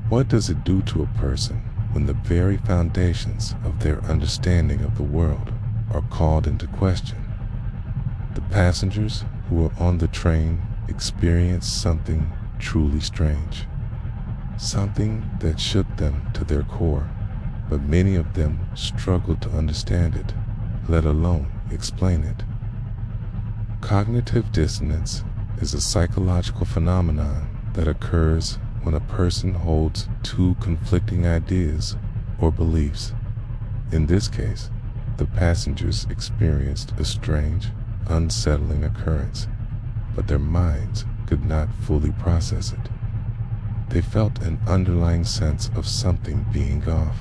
What does it do to a person when the very foundations of their understanding of the world are called into question? The passengers who were on the train experienced something truly strange, something that shook them to their core, but many of them struggled to understand it, let alone explain it. Cognitive dissonance is a psychological phenomenon that occurs when a person holds two conflicting ideas or beliefs. In this case, the passengers experienced a strange, unsettling occurrence, but their minds could not fully process it. They felt an underlying sense of something being off,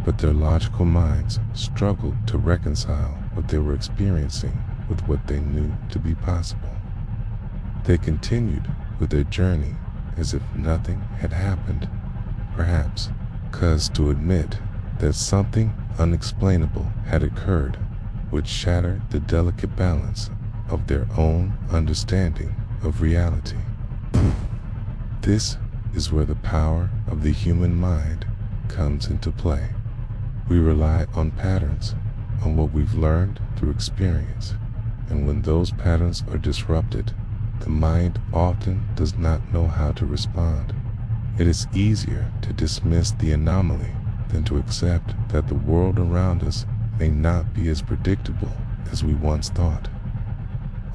but their logical minds struggled to reconcile what they were experiencing with what they knew to be possible. They continued with their journey as if nothing had happened, perhaps because to admit that something unexplainable had occurred would shatter the delicate balance of their own understanding of reality. This is where the power of the human mind comes into play. We rely on patterns, on what we've learned through experience, and when those patterns are disrupted, the mind often does not know how to respond. It is easier to dismiss the anomaly than to accept that the world around us may not be as predictable as we once thought.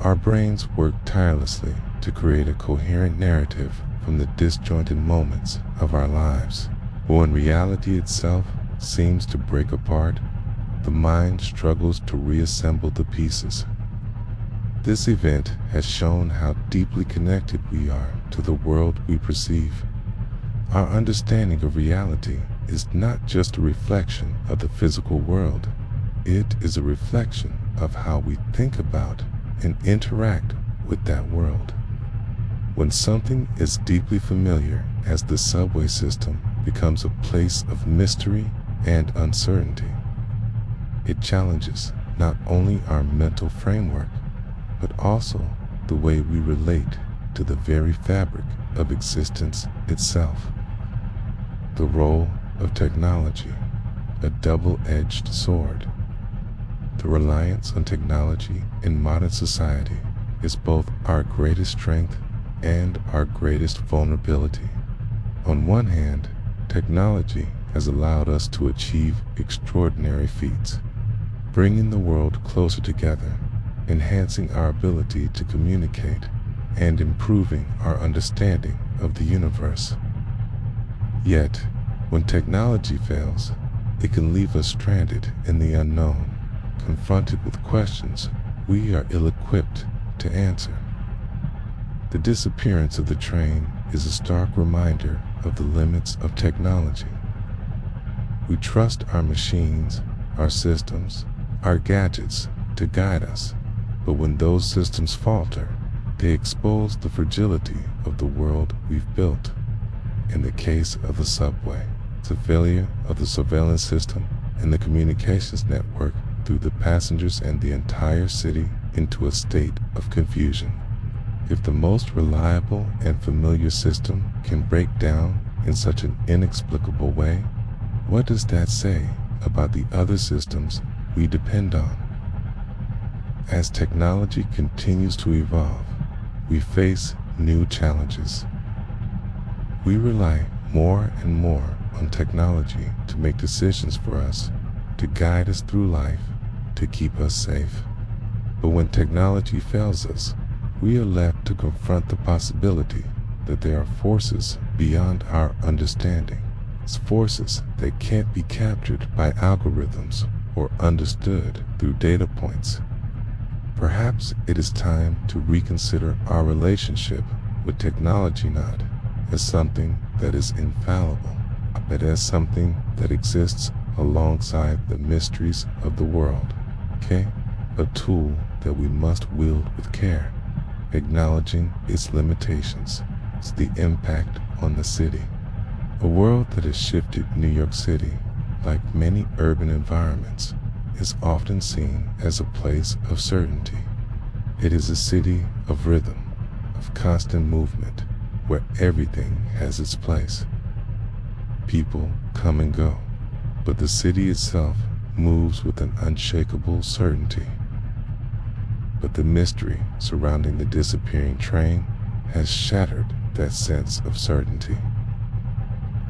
Our brains work tirelessly to create a coherent narrative from the disjointed moments of our lives. But when reality itself seems to break apart, the mind struggles to reassemble the pieces. This event has shown how deeply connected we are to the world we perceive. Our understanding of reality is not just a reflection of the physical world. It is a reflection of how we think about and interact with that world. When something as deeply familiar as the subway system becomes a place of mystery and uncertainty, it challenges not only our mental framework, but also the way we relate to the very fabric of existence itself. The role of technology, a double-edged sword. The reliance on technology in modern society is both our greatest strength and our greatest vulnerability. On one hand, technology has allowed us to achieve extraordinary feats, bringing the world closer together, enhancing our ability to communicate, and improving our understanding of the universe. Yet, when technology fails, It can leave us stranded in the unknown, confronted with questions we are ill-equipped to answer. The disappearance of the train is a stark reminder of the limits of technology. We trust our machines, our systems, our gadgets to guide us, but when those systems falter, they expose the fragility of the world we've built. In the case of the subway, the failure of the surveillance system and the communications network threw the passengers and the entire city into a state of confusion. If the most reliable and familiar system can break down in such an inexplicable way, what does that say about the other systems we depend on? As technology continues to evolve, we face new challenges. We rely more and more on technology to make decisions for us, to guide us through life, to keep us safe. But when technology fails us, we are left to confront the possibility that there are forces beyond our understanding. It's forces that can't be captured by algorithms or understood through data points. Perhaps it is time to reconsider our relationship with technology, not as something that is infallible, but as something that exists alongside the mysteries of the world. Okay? A tool that we must wield with care, acknowledging its limitations. It's the impact on the city. A world that has shifted New York City, like many urban environments, is often seen as a place of certainty. It is a city of rhythm, of constant movement, where everything has its place. People come and go, but the city itself moves with an unshakable certainty. But the mystery surrounding the disappearing train has shattered that sense of certainty.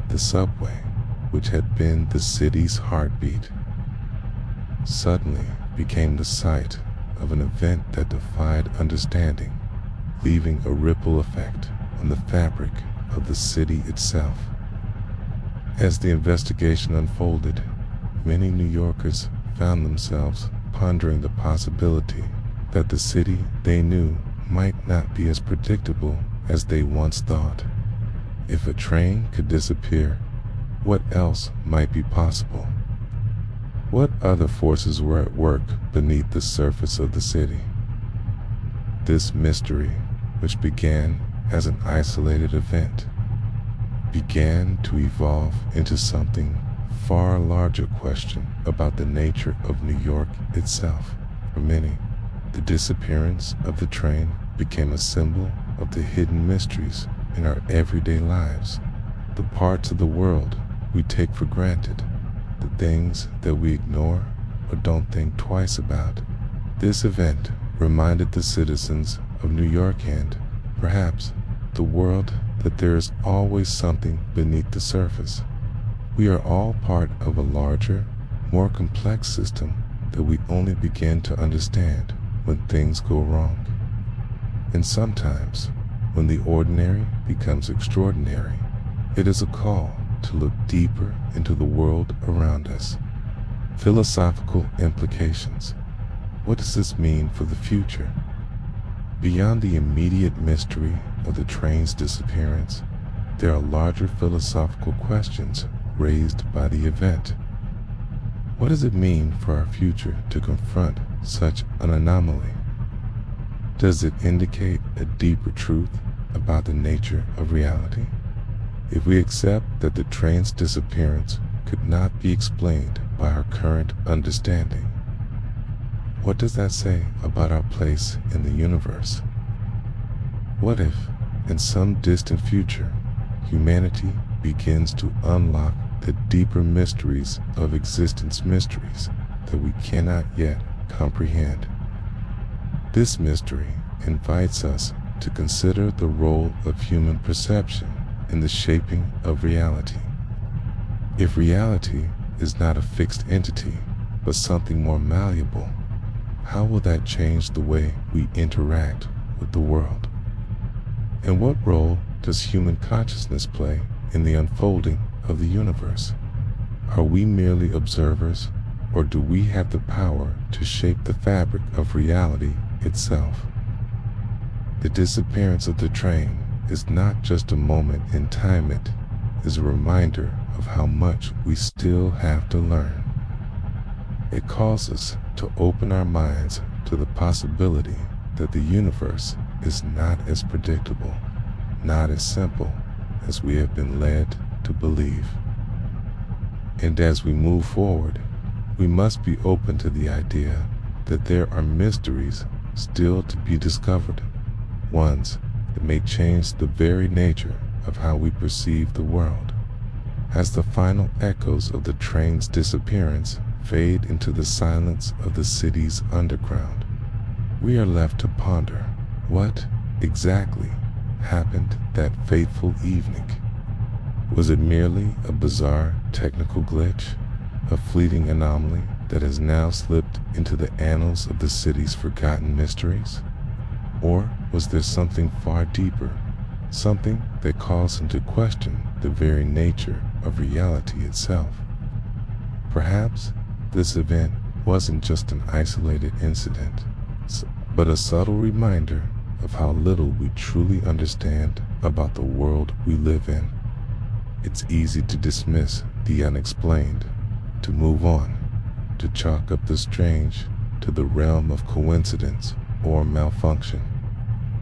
The subway, which had been the city's heartbeat, suddenly became the site of an event that defied understanding, leaving a ripple effect on the fabric of the city itself. As the investigation unfolded, many New Yorkers found themselves pondering the possibility that the city they knew might not be as predictable as they once thought. If a train could disappear, what else might be possible? What other forces were at work beneath the surface of the city? This mystery, which began as an isolated event, began to evolve into something far larger question about the nature of New York itself. For many, the disappearance of the train became a symbol of the hidden mysteries in our everyday lives, the parts of the world we take for granted, the things that we ignore or don't think twice about. This event reminded the citizens of New York and, perhaps, the world that there is always something beneath the surface. We are all part of a larger, more complex system that we only begin to understand when things go wrong. And sometimes, when the ordinary becomes extraordinary, it is a call to look deeper into the world around us. Philosophical implications. What does this mean for the future? Beyond the immediate mystery of the train's disappearance, there are larger philosophical questions raised by the event. What does it mean for our future to confront such an anomaly? Does it indicate a deeper truth about the nature of reality? If we accept that the train's disappearance could not be explained by our current understanding, what does that say about our place in the universe? What if, in some distant future, humanity begins to unlock the deeper mysteries of existence, mysteries that we cannot yet comprehend? This mystery invites us to consider the role of human perception in the shaping of reality. If reality is not a fixed entity, but something more malleable, how will that change the way we interact with the world? And what role does human consciousness play in the unfolding of the universe? Are we merely observers, or do we have the power to shape the fabric of reality itself? The disappearance of the train is not just a moment in time, it is a reminder of how much we still have to learn. It calls us to open our minds to the possibility that the universe is not as predictable, not as simple as we have been led to believe. And as we move forward, we must be open to the idea that there are mysteries still to be discovered, ones that may change the very nature of how we perceive the world. As the final echoes of the train's disappearance fade into the silence of the city's underground, we are left to ponder what exactly happened that fateful evening. Was it merely a bizarre technical glitch, a fleeting anomaly that has now slipped into the annals of the city's forgotten mysteries? Or was there something far deeper, something that calls into question the very nature of reality itself? Perhaps this event wasn't just an isolated incident, but a subtle reminder of how little we truly understand about the world we live in. It's easy to dismiss the unexplained, to move on, to chalk up the strange to the realm of coincidence or malfunction.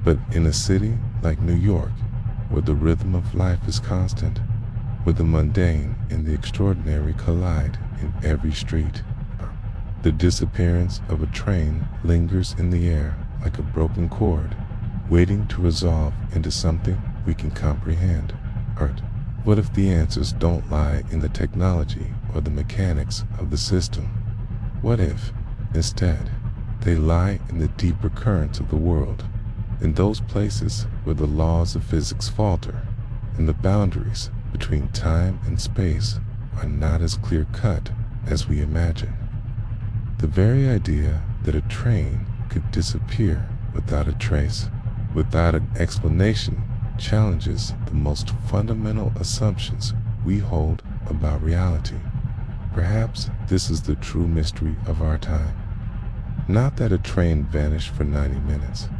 But in a city like New York, where the rhythm of life is constant, where the mundane and the extraordinary collide in every street, the disappearance of a train lingers in the air like a broken chord, waiting to resolve into something we can comprehend. What if the answers don't lie in the technology or the mechanics of the system? What if, instead, they lie in the deeper currents of the world, in those places where the laws of physics falter, and the boundaries between time and space are not as clear-cut as we imagine? The very idea that a train could disappear without a trace, without an explanation, challenges the most fundamental assumptions we hold about reality. Perhaps this is the true mystery of our time. Not that a train vanished for 90 minutes,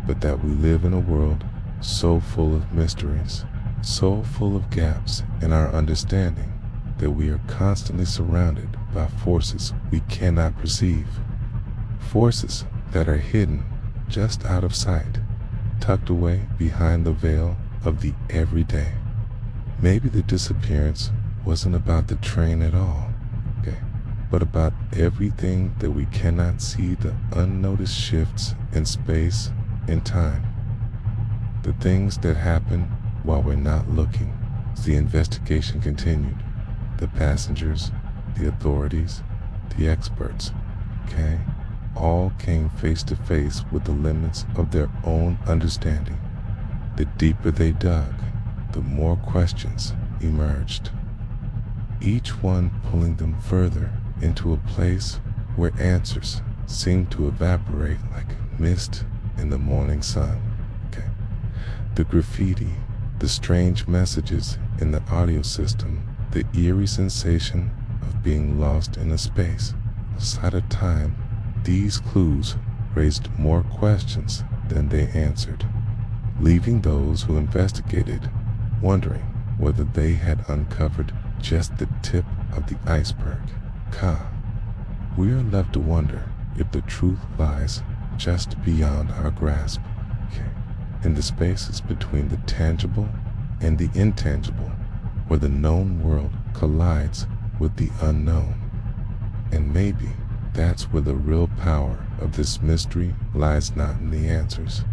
but that we live in a world so full of mysteries, so full of gaps in our understanding, that we are constantly surrounded by forces we cannot perceive. Forces that are hidden just out of sight, tucked away behind the veil of the everyday. Maybe the disappearance wasn't about the train at all, but about everything that we cannot see, the unnoticed shifts in space and time, the things that happen while we're not looking. As the investigation continued, the passengers, the authorities, the experts, all came face to face with the limits of their own understanding. The deeper they dug, the more questions emerged, each one pulling them further into a place where answers seemed to evaporate like mist in the morning sun. The graffiti, the strange messages in the audio system, the eerie sensation of being lost in a space outside of time, these clues raised more questions than they answered, leaving those who investigated wondering whether they had uncovered just the tip of the iceberg. We are left to wonder if the truth lies just beyond our grasp, in the spaces between the tangible and the intangible, where the known world collides with the unknown. And maybe that's where the real power of this mystery lies, not in the answers,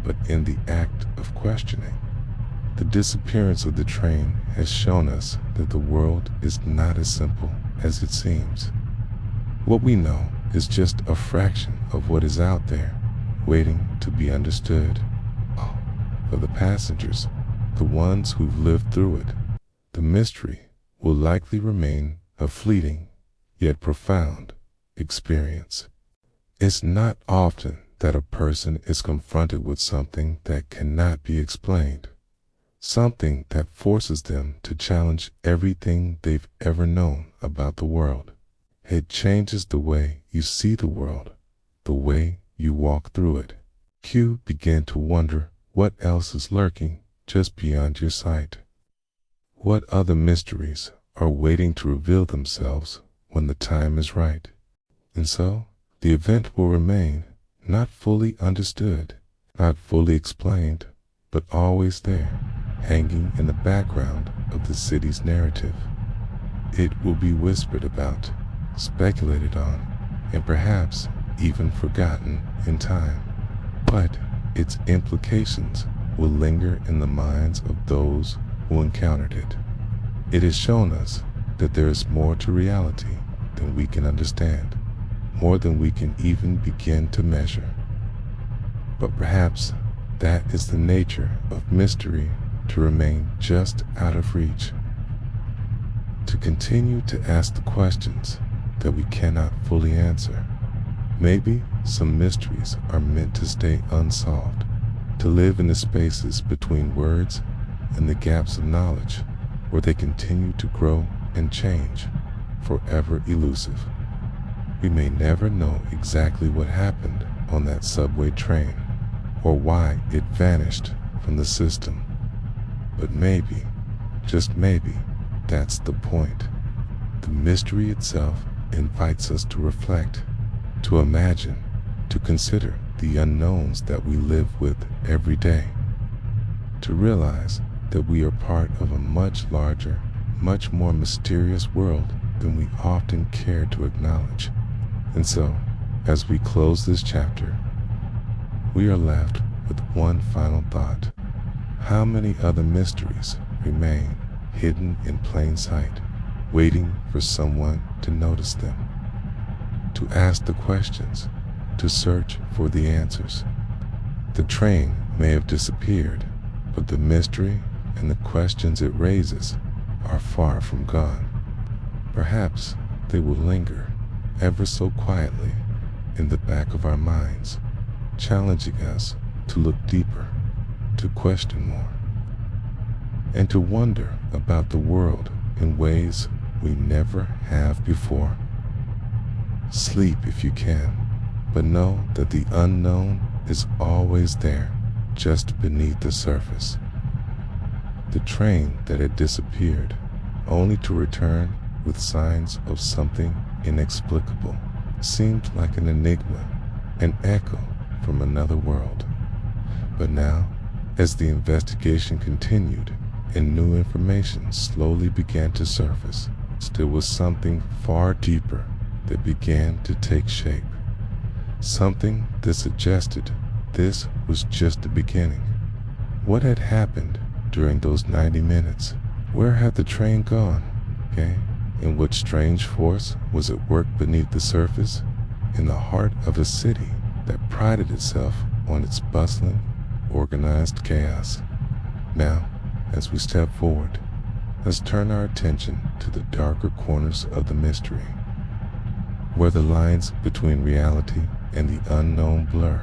but in the act of questioning. The disappearance of the train has shown us that the world is not as simple as it seems. What we know is just a fraction of what is out there, waiting to be understood. For the passengers, the ones who've lived through it, the mystery will likely remain a fleeting, yet profound experience. It's not often that a person is confronted with something that cannot be explained, something that forces them to challenge everything they've ever known about the world. It changes the way you see the world, the way you walk through it. You begin to wonder what else is lurking just beyond your sight. What other mysteries are waiting to reveal themselves when the time is right? And so, the event will remain not fully understood, not fully explained, but always there, hanging in the background of the city's narrative. It will be whispered about, speculated on, and perhaps even forgotten in time. But its implications will linger in the minds of those who encountered it. It has shown us that there is more to reality than we can understand, more than we can even begin to measure. But perhaps that is the nature of mystery, to remain just out of reach, to continue to ask the questions that we cannot fully answer. Maybe some mysteries are meant to stay unsolved, to live in the spaces between words and the gaps of knowledge, where they continue to grow and change, forever elusive. We may never know exactly what happened on that subway train, or why it vanished from the system. But maybe, just maybe, that's the point. The mystery itself invites us to reflect, to imagine, to consider the unknowns that we live with every day, to realize that we are part of a much larger, much more mysterious world than we often care to acknowledge. And so, as we close this chapter, we are left with one final thought. How many other mysteries remain hidden in plain sight, waiting for someone to notice them, to ask the questions, to search for the answers? The train may have disappeared, but the mystery and the questions it raises are far from gone. Perhaps they will linger, ever so quietly, in the back of our minds, challenging us to look deeper, to question more, and to wonder about the world in ways we never have before. Sleep if you can, but know that the unknown is always there, just beneath the surface. The train that had disappeared, only to return with signs of something inexplicable, seemed like an enigma, an echo from another world. But now, as the investigation continued and new information slowly began to surface, there was something far deeper that began to take shape. Something that suggested this was just the beginning. What had happened during those 90 minutes? Where had the train gone? And what strange force was at work beneath the surface, in the heart of a city that prided itself on its bustling, organized chaos? Now, as we step forward, let's turn our attention to the darker corners of the mystery, where the lines between reality and the unknown blur,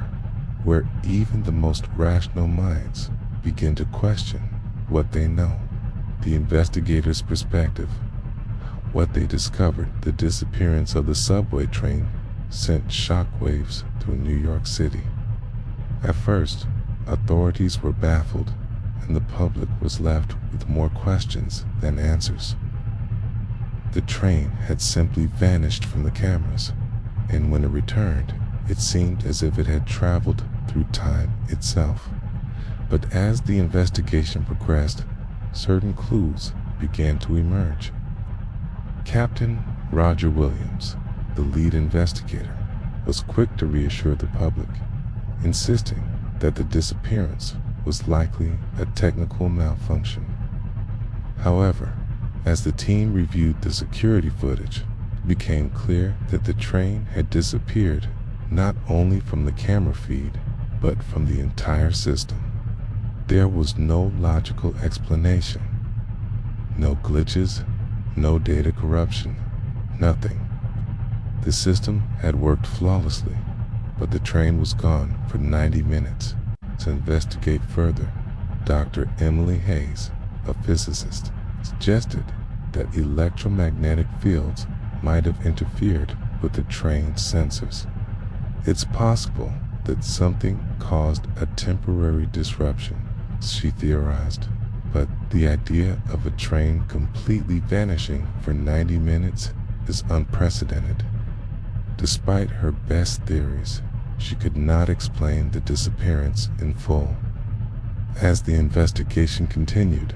where even the most rational minds begin to question what they know. The investigator's perspective. What they discovered: the disappearance of the subway train sent shockwaves through New York City. At first, authorities were baffled, and the public was left with more questions than answers. The train had simply vanished from the cameras, and when it returned, it seemed as if it had traveled through time itself. But as the investigation progressed, certain clues began to emerge. Captain Roger Williams, the lead investigator, was quick to reassure the public, insisting that the disappearance was likely a technical malfunction. However, as the team reviewed the security footage, it became clear that the train had disappeared not only from the camera feed, but from the entire system. There was no logical explanation. No glitches, no data corruption, nothing. The system had worked flawlessly, but the train was gone for 90 minutes. To investigate further, Dr. Emily Hayes, a physicist, suggested that electromagnetic fields might have interfered with the train's sensors. It's possible that something caused a temporary disruption, she theorized, but the idea of a train completely vanishing for 90 minutes is unprecedented. Despite her best theories, she could not explain the disappearance in full. As the investigation continued,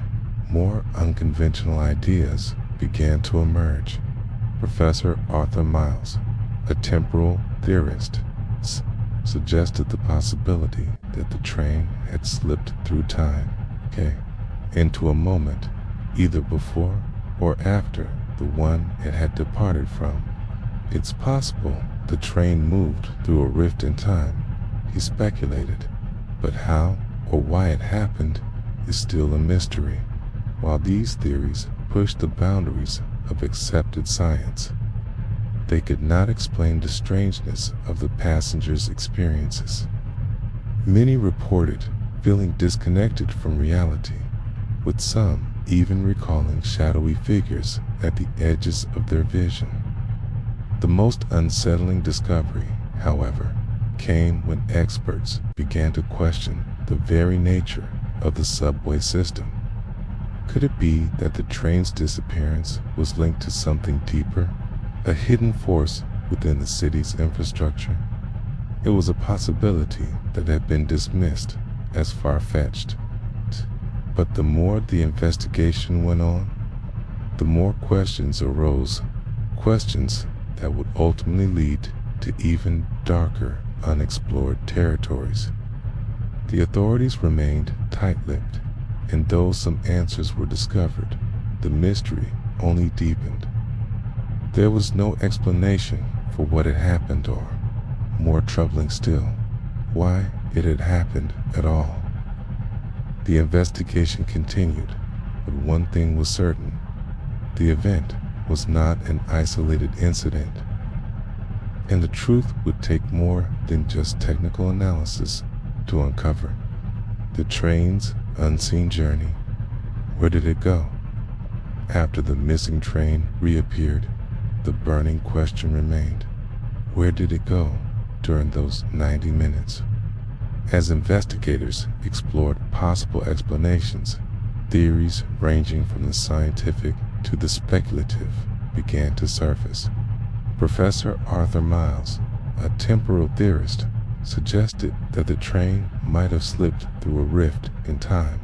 more unconventional ideas began to emerge. Professor Arthur Miles, a temporal theorist, suggested the possibility that the train had slipped through time, into a moment, either before or after the one it had departed from. It's possible the train moved through a rift in time, he speculated, but how or why it happened is still a mystery. While these theories pushed the boundaries of accepted science, they could not explain the strangeness of the passengers' experiences. Many reported feeling disconnected from reality, with some even recalling shadowy figures at the edges of their vision. The most unsettling discovery, however, came when experts began to question the very nature of the subway system. Could it be that the train's disappearance was linked to something deeper, a hidden force within the city's infrastructure? It was a possibility that had been dismissed as far-fetched. But the more the investigation went on, the more questions arose, questions that would ultimately lead to even darker, unexplored territories. The authorities remained tight-lipped, and though some answers were discovered, the mystery only deepened. There was no explanation for what had happened, or, more troubling still, why it had happened at all. The investigation continued, but one thing was certain: the event was not an isolated incident, and the truth would take more than just technical analysis to uncover. The train's unseen journey. Where did it go? After the missing train reappeared, the burning question remained: where did it go during those 90 minutes? As investigators explored possible explanations, theories ranging from the scientific to the speculative began to surface. Professor Arthur Miles, a temporal theorist, suggested that the train might have slipped through a rift in time.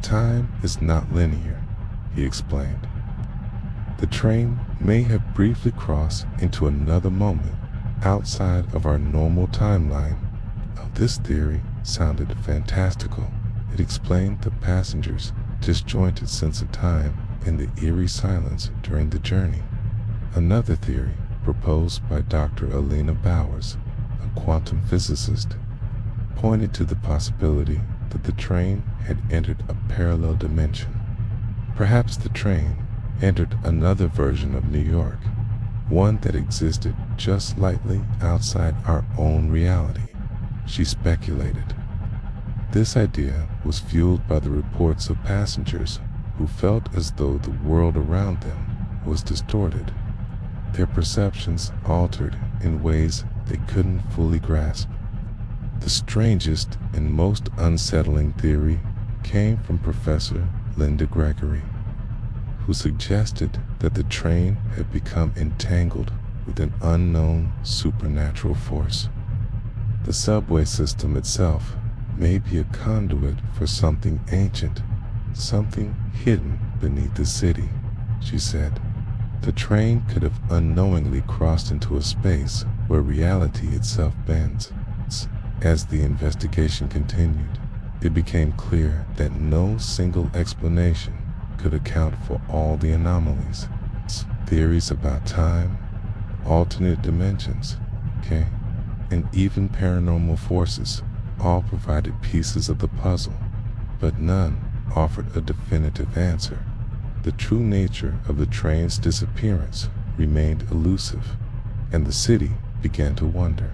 Time is not linear, he explained. The train may have briefly crossed into another moment outside of our normal timeline. This theory sounded fantastical. It explained the passengers' disjointed sense of time and the eerie silence during the journey. Another theory, proposed by Dr. Alina Bowers, a quantum physicist, pointed to the possibility that the train had entered a parallel dimension. Perhaps the train entered another version of New York, one that existed just slightly outside our own reality, she speculated. This idea was fueled by the reports of passengers who felt as though the world around them was distorted, their perceptions altered in ways they couldn't fully grasp. The strangest and most unsettling theory came from Professor Linda Gregory, who suggested that the train had become entangled with an unknown supernatural force. The subway system itself may be a conduit for something ancient, something hidden beneath the city, she said. The train could have unknowingly crossed into a space where reality itself bends. As the investigation continued, it became clear that no single explanation could account for all the anomalies. Theories about time, alternate dimensions, and even paranormal forces all provided pieces of the puzzle, but none offered a definitive answer. The true nature of the train's disappearance remained elusive, and the city began to wonder,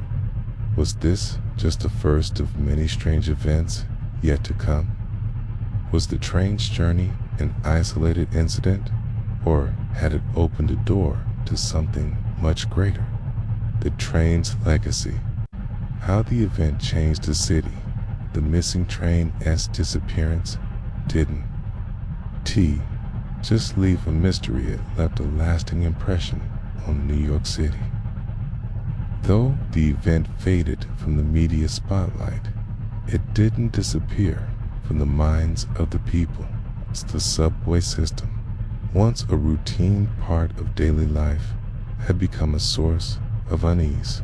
was this just the first of many strange events yet to come? Was the train's journey an isolated incident, or had it opened a door to something much greater? The train's legacy. How the event changed the city. The missing train's disappearance didn't just leave a mystery, it left a lasting impression on New York City. Though the event faded from the media spotlight, it didn't disappear from the minds of the people. The subway system, once a routine part of daily life, had become a source of unease.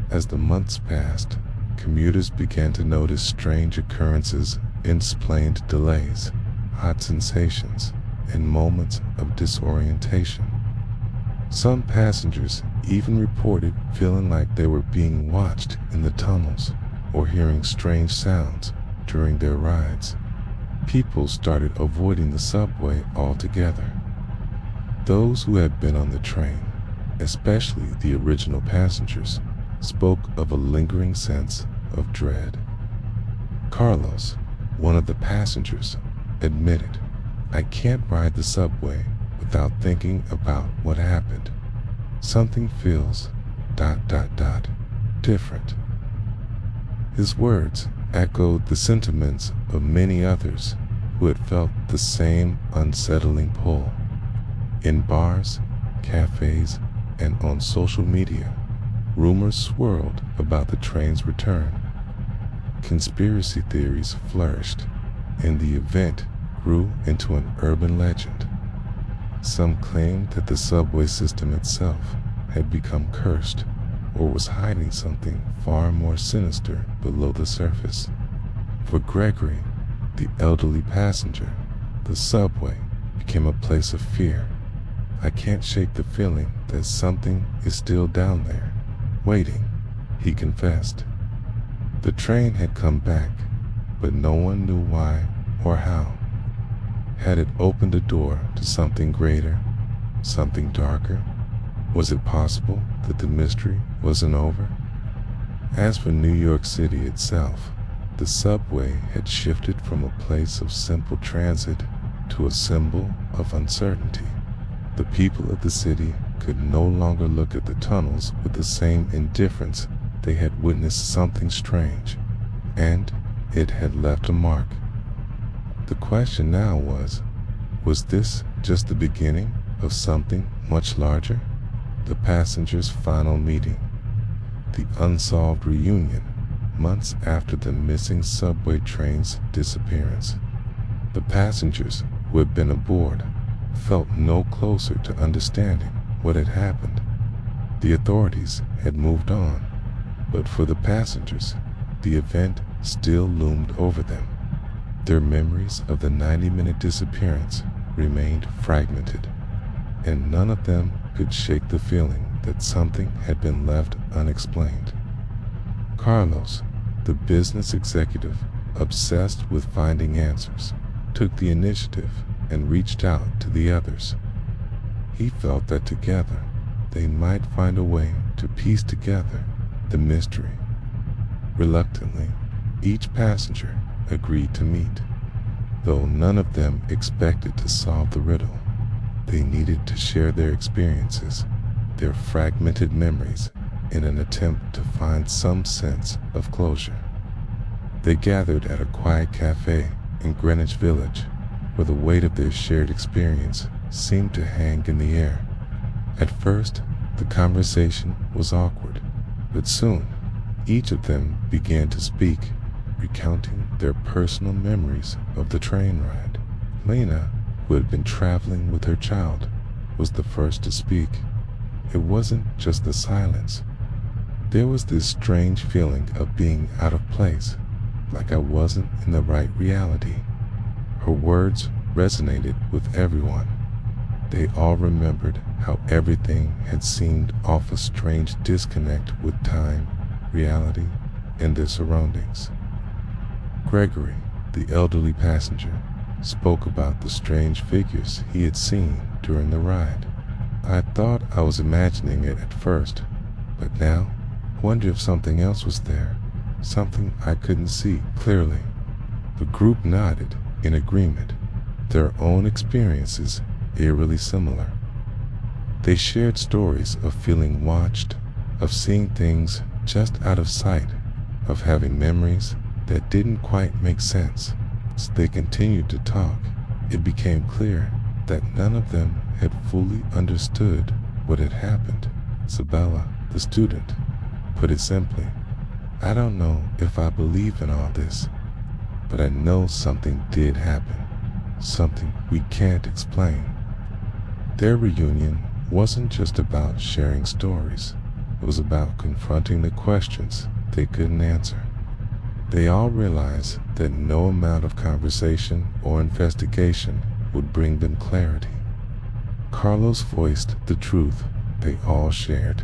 As the months passed, commuters began to notice strange occurrences, unexplained delays, odd sensations, and moments of disorientation. Some passengers even reported feeling like they were being watched in the tunnels or hearing strange sounds during their rides. People started avoiding the subway altogether. Those who had been on the train, especially the original passengers, spoke of a lingering sense of dread. Carlos, one of the passengers, admitted, "I can't ride the subway without thinking about what happened. Something feels ... different." His words echoed the sentiments of many others who had felt the same unsettling pull. In bars, cafes, and on social media, rumors swirled about the train's return. Conspiracy theories flourished, and the event grew into an urban legend. Some claimed that the subway system itself had become cursed or was hiding something far more sinister below the surface. For Gregory, the elderly passenger, the subway became a place of fear. "I can't shake the feeling that something is still down there, waiting," he confessed. The train had come back, but no one knew why or how. Had it opened a door to something greater, something darker? Was it possible that the mystery wasn't over? As for New York City itself, the subway had shifted from a place of simple transit to a symbol of uncertainty. The people of the city could no longer look at the tunnels with the same indifference. They had witnessed something strange, and it had left a mark. The question now was this just the beginning of something much larger? The passengers' final meeting, the unsolved reunion, months after the missing subway train's disappearance. The passengers who had been aboard felt no closer to understanding what had happened. The authorities had moved on, but for the passengers, the event still loomed over them. Their memories of the 90-minute disappearance remained fragmented, and none of them could shake the feeling that something had been left unexplained. Carlos, the business executive obsessed with finding answers, took the initiative and reached out to the others. He felt that together they might find a way to piece together the mystery. Reluctantly, each passenger agreed to meet. Though none of them expected to solve the riddle, they needed to share their experiences, their fragmented memories, in an attempt to find some sense of closure. They gathered at a quiet cafe in Greenwich Village, where the weight of their shared experience seemed to hang in the air. At first, the conversation was awkward, but soon, each of them began to speak, recounting their personal memories of the train ride. Lena, who had been traveling with her child, was the first to speak. It wasn't just the silence. There was this strange feeling of being out of place, like I wasn't in the right reality. Her words resonated with everyone. They all remembered how everything had seemed off, a strange disconnect with time, reality, and their surroundings. Gregory, the elderly passenger, spoke about the strange figures he had seen during the ride. "I thought I was imagining it at first, but now I wonder if something else was there, something I couldn't see clearly." The group nodded, in agreement, their own experiences eerily similar. They shared stories of feeling watched, of seeing things just out of sight, of having memories that didn't quite make sense. As they continued to talk, it became clear that none of them had fully understood what had happened. Isabella, the student, put it simply, "I don't know if I believe in all this, but I know something did happen, something we can't explain." Their reunion wasn't just about sharing stories. It was about confronting the questions they couldn't answer. They all realized that no amount of conversation or investigation would bring them clarity. Carlos voiced the truth they all shared.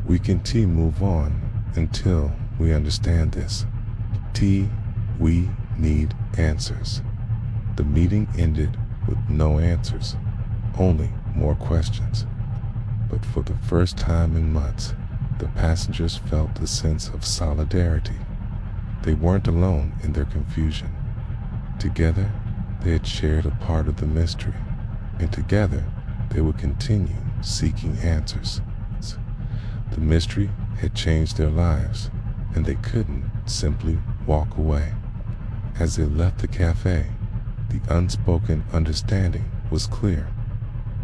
"We can move on until we understand this. We need answers." The meeting ended with no answers, only more questions. But for the first time in months, the passengers felt a sense of solidarity. They weren't alone in their confusion. Together, they had shared a part of the mystery, and together, they would continue seeking answers. The mystery had changed their lives, and they couldn't simply walk away. As they left the cafe, the unspoken understanding was clear.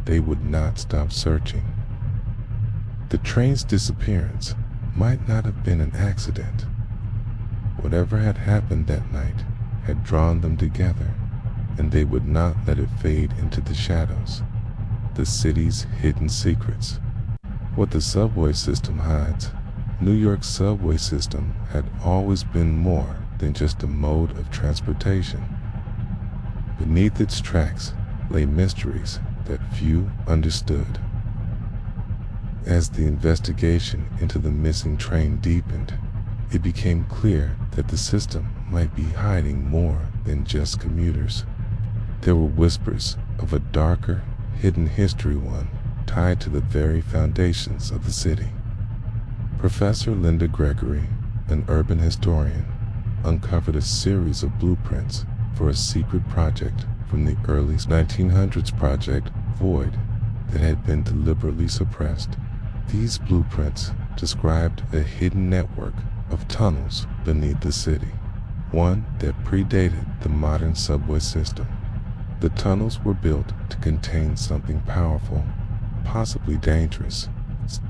They would not stop searching. The train's disappearance might not have been an accident. Whatever had happened that night had drawn them together, and they would not let it fade into the shadows. The city's hidden secrets. What the subway system hides. New York's subway system had always been more than just a mode of transportation. Beneath its tracks lay mysteries that few understood. As the investigation into the missing train deepened, it became clear that the system might be hiding more than just commuters. There were whispers of a darker, hidden history, one tied to the very foundations of the city. Professor Linda Gregory, an urban historian, uncovered a series of blueprints for a secret project from the early 1900s, Project Void, that had been deliberately suppressed. These blueprints described a hidden network of tunnels beneath the city, one that predated the modern subway system. The tunnels were built to contain something powerful, possibly dangerous.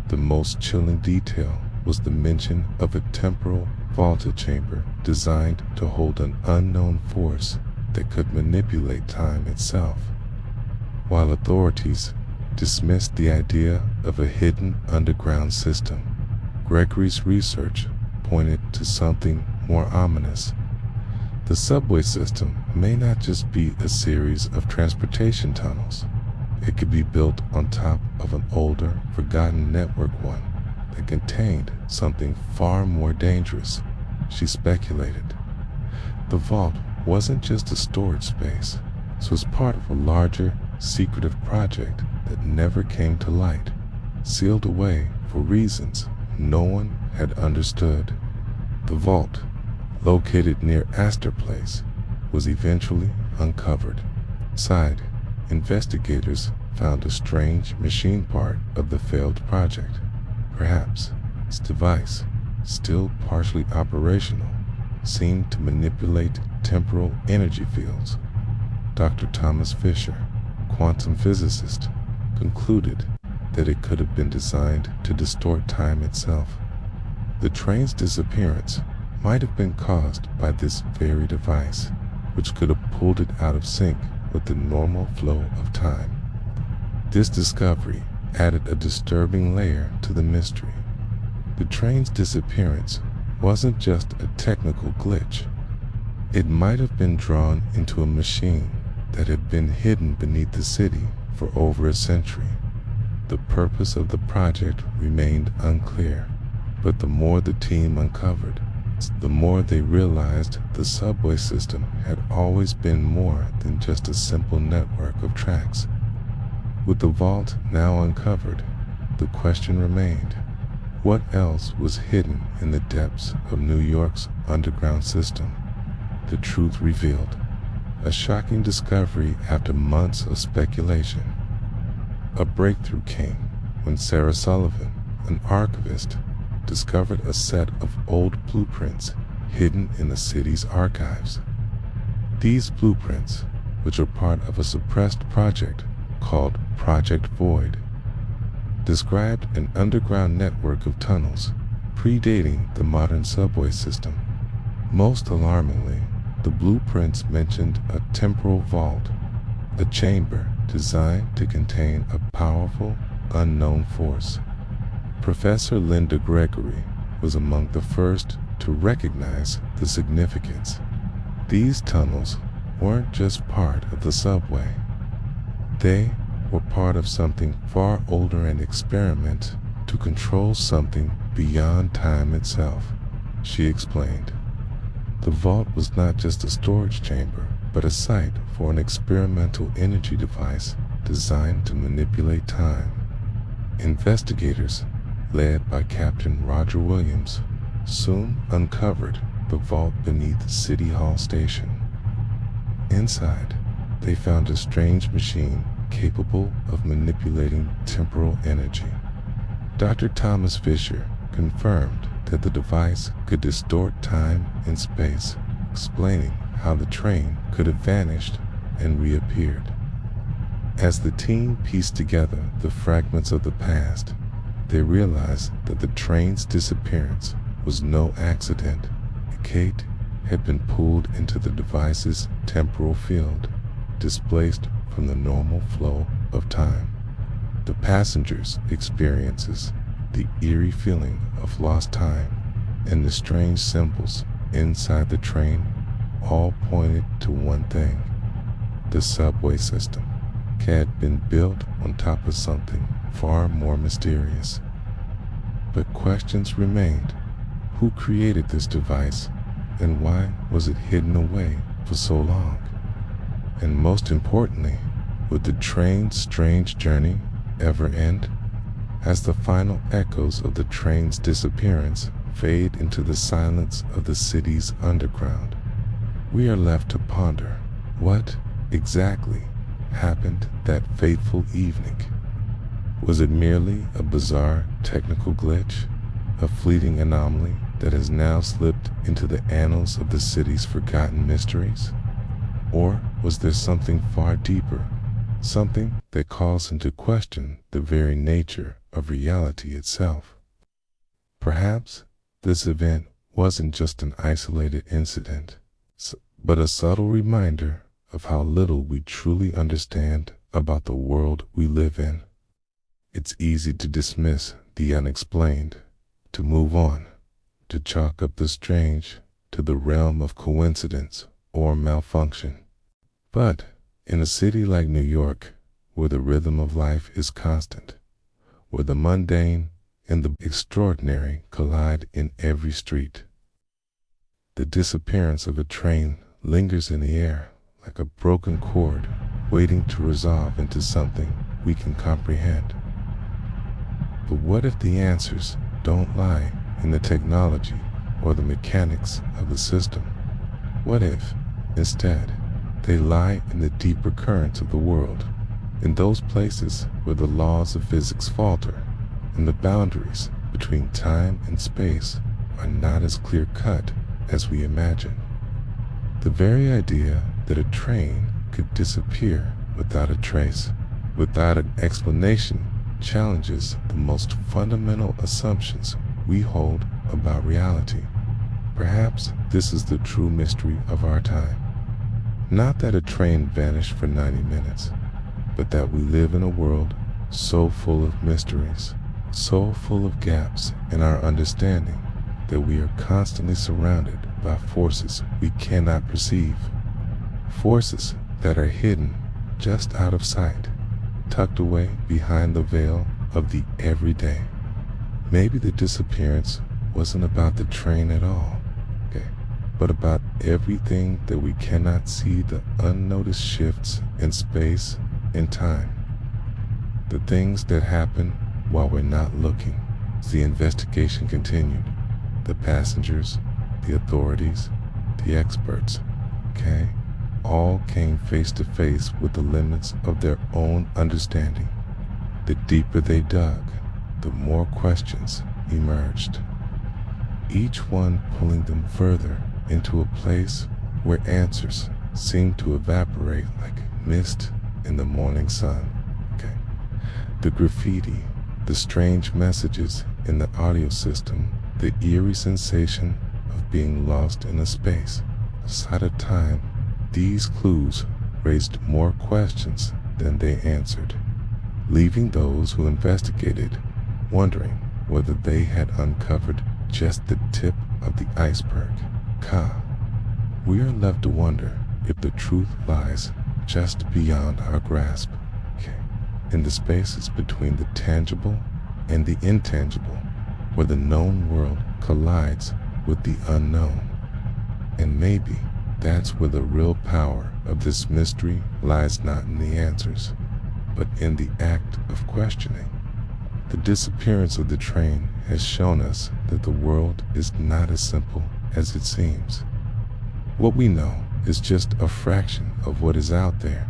The most chilling detail was the mention of a temporal vaulted chamber designed to hold an unknown force that could manipulate time itself. While authorities dismissed the idea of a hidden underground system, Gregory's research pointed to something more ominous. The subway system may not just be a series of transportation tunnels. It could be built on top of an older, forgotten network, one that contained something far more dangerous, she speculated. The vault wasn't just a storage space. This was part of a larger, secretive project that never came to light, sealed away for reasons no one had understood. The vault, located near Astor Place, was eventually uncovered. Inside, investigators found a strange machine part of the failed project. Perhaps its device, still partially operational, seemed to manipulate temporal energy fields. Dr. Thomas Fisher, quantum physicist, concluded that it could have been designed to distort time itself. The train's disappearance might have been caused by this very device, which could have pulled it out of sync with the normal flow of time. This discovery added a disturbing layer to the mystery. The train's disappearance wasn't just a technical glitch. It might have been drawn into a machine that had been hidden beneath the city for over a century. The purpose of the project remained unclear, but the more the team uncovered, the more they realized the subway system had always been more than just a simple network of tracks. With the vault now uncovered, the question remained: what else was hidden in the depths of New York's underground system? The truth revealed: a shocking discovery after months of speculation. A breakthrough came when Sarah Sullivan, an archivist, discovered a set of old blueprints hidden in the city's archives. These blueprints, which are part of a suppressed project called Project Void, described an underground network of tunnels predating the modern subway system. Most alarmingly, the blueprints mentioned a temporal vault, a chamber designed to contain a powerful, unknown force. Professor Linda Gregory was among the first to recognize the significance. These tunnels weren't just part of the subway. They were part of something far older, an experiment to control something beyond time itself, she explained. The vault was not just a storage chamber, but a site for an experimental energy device designed to manipulate time. Investigators, led by Captain Roger Williams, soon uncovered the vault beneath City Hall Station. Inside, they found a strange machine capable of manipulating temporal energy. Dr. Thomas Fisher confirmed that the device could distort time and space, explaining how the train could have vanished and reappeared. As the team pieced together the fragments of the past, they realized that the train's disappearance was no accident. Kate had been pulled into the device's temporal field, displaced from the normal flow of time. The passengers' experiences, the eerie feeling of lost time, and the strange symbols inside the train all pointed to one thing. The subway system had been built on top of something far more mysterious. But questions remained. Who created this device, and why was it hidden away for so long? And most importantly, would the train's strange journey ever end? As the final echoes of the train's disappearance fade into the silence of the city's underground, we are left to ponder what exactly happened that fateful evening. Was it merely a bizarre technical glitch, a fleeting anomaly that has now slipped into the annals of the city's forgotten mysteries? Or was there something far deeper, something that calls into question the very nature of reality itself? Perhaps this event wasn't just an isolated incident, but a subtle reminder of how little we truly understand about the world we live in. It's easy to dismiss the unexplained, to move on, to chalk up the strange to the realm of coincidence or malfunction. But in a city like New York, where the rhythm of life is constant, where the mundane and the extraordinary collide in every street, the disappearance of a train lingers in the air like a broken chord waiting to resolve into something we can comprehend. But what if the answers don't lie in the technology or the mechanics of the system? What if, instead, they lie in the deeper currents of the world, in those places where the laws of physics falter and the boundaries between time and space are not as clear-cut as we imagine? The very idea that a train could disappear without a trace, without an explanation, challenges the most fundamental assumptions we hold about reality. Perhaps this is the true mystery of our time. Not that a train vanished for 90 minutes, but that we live in a world so full of mysteries, so full of gaps in our understanding, that we are constantly surrounded by forces we cannot perceive. Forces that are hidden just out of sight, tucked away behind the veil of the everyday. Maybe the disappearance wasn't about the train at all, but about everything that we cannot see, the unnoticed shifts in space and time, the things that happen while we're not looking. As the investigation continued, the passengers, the authorities, the experts, all came face to face with the limits of their own understanding. The deeper they dug, the more questions emerged, each one pulling them further into a place where answers seemed to evaporate like mist in the morning sun. The graffiti, the strange messages in the audio system, the eerie sensation of being lost in a space outside of time, these clues raised more questions than they answered, leaving those who investigated wondering whether they had uncovered just the tip of the iceberg. We are left to wonder if the truth lies just beyond our grasp, in the spaces between the tangible and the intangible, where the known world collides with the unknown. And maybe that's where the real power of this mystery lies, not in the answers, but in the act of questioning. The disappearance of the train has shown us that the world is not as simple as it seems. What we know is just a fraction of what is out there,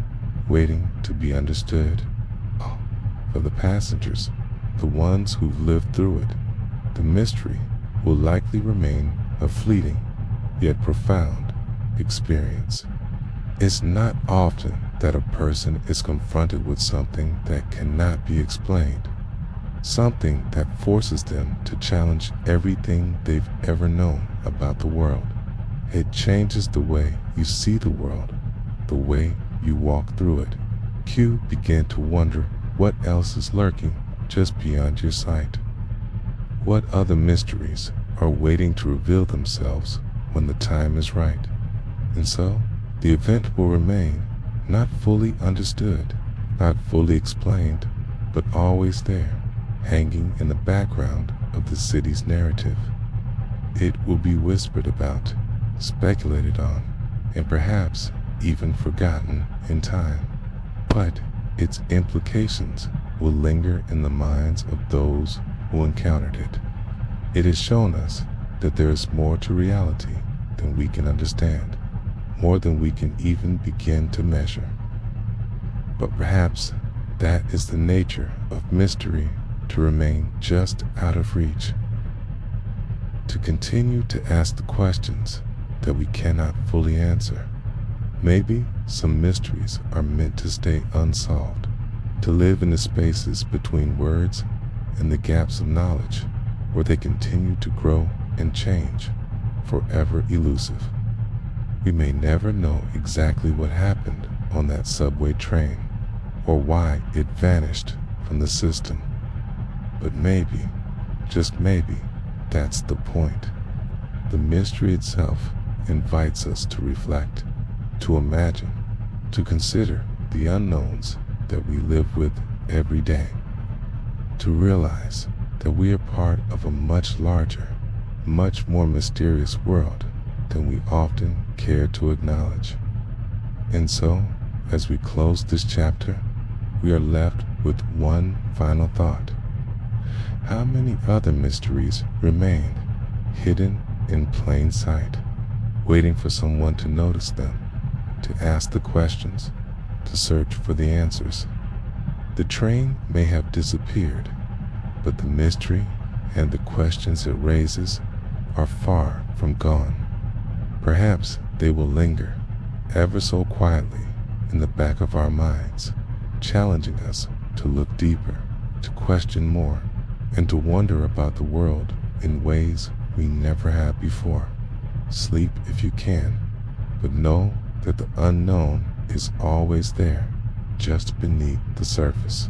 waiting to be understood. For the passengers, the ones who've lived through it, the mystery will likely remain a fleeting, yet profound experience. It's not often that a person is confronted with something that cannot be explained, something that forces them to challenge everything they've ever known about the world. It changes the way you see the world, the way you walk through it. Q began to wonder what else is lurking just beyond your sight. What other mysteries are waiting to reveal themselves when the time is right? And so, the event will remain not fully understood, not fully explained, but always there, hanging in the background of the city's narrative. It will be whispered about, speculated on, and perhaps even forgotten in time. But its implications will linger in the minds of those who encountered it. It has shown us that there is more to reality than we can understand, more than we can even begin to measure. But perhaps that is the nature of mystery, to remain just out of reach, to continue to ask the questions that we cannot fully answer. Maybe some mysteries are meant to stay unsolved, to live in the spaces between words and the gaps of knowledge, where they continue to grow and change, forever elusive. We may never know exactly what happened on that subway train, or why it vanished from the system. But maybe, just maybe, that's the point. The mystery itself invites us to reflect, to imagine, to consider the unknowns that we live with every day, to realize that we are part of a much larger, much more mysterious world than we often care to acknowledge. And so, as we close this chapter, we are left with one final thought. How many other mysteries remain hidden in plain sight, waiting for someone to notice them, to ask the questions, to search for the answers? The train may have disappeared, but the mystery and the questions it raises are far from gone. Perhaps they will linger, ever so quietly, in the back of our minds, challenging us to look deeper, to question more, and to wonder about the world in ways we never have before. Sleep if you can, but know that the unknown is always there, just beneath the surface.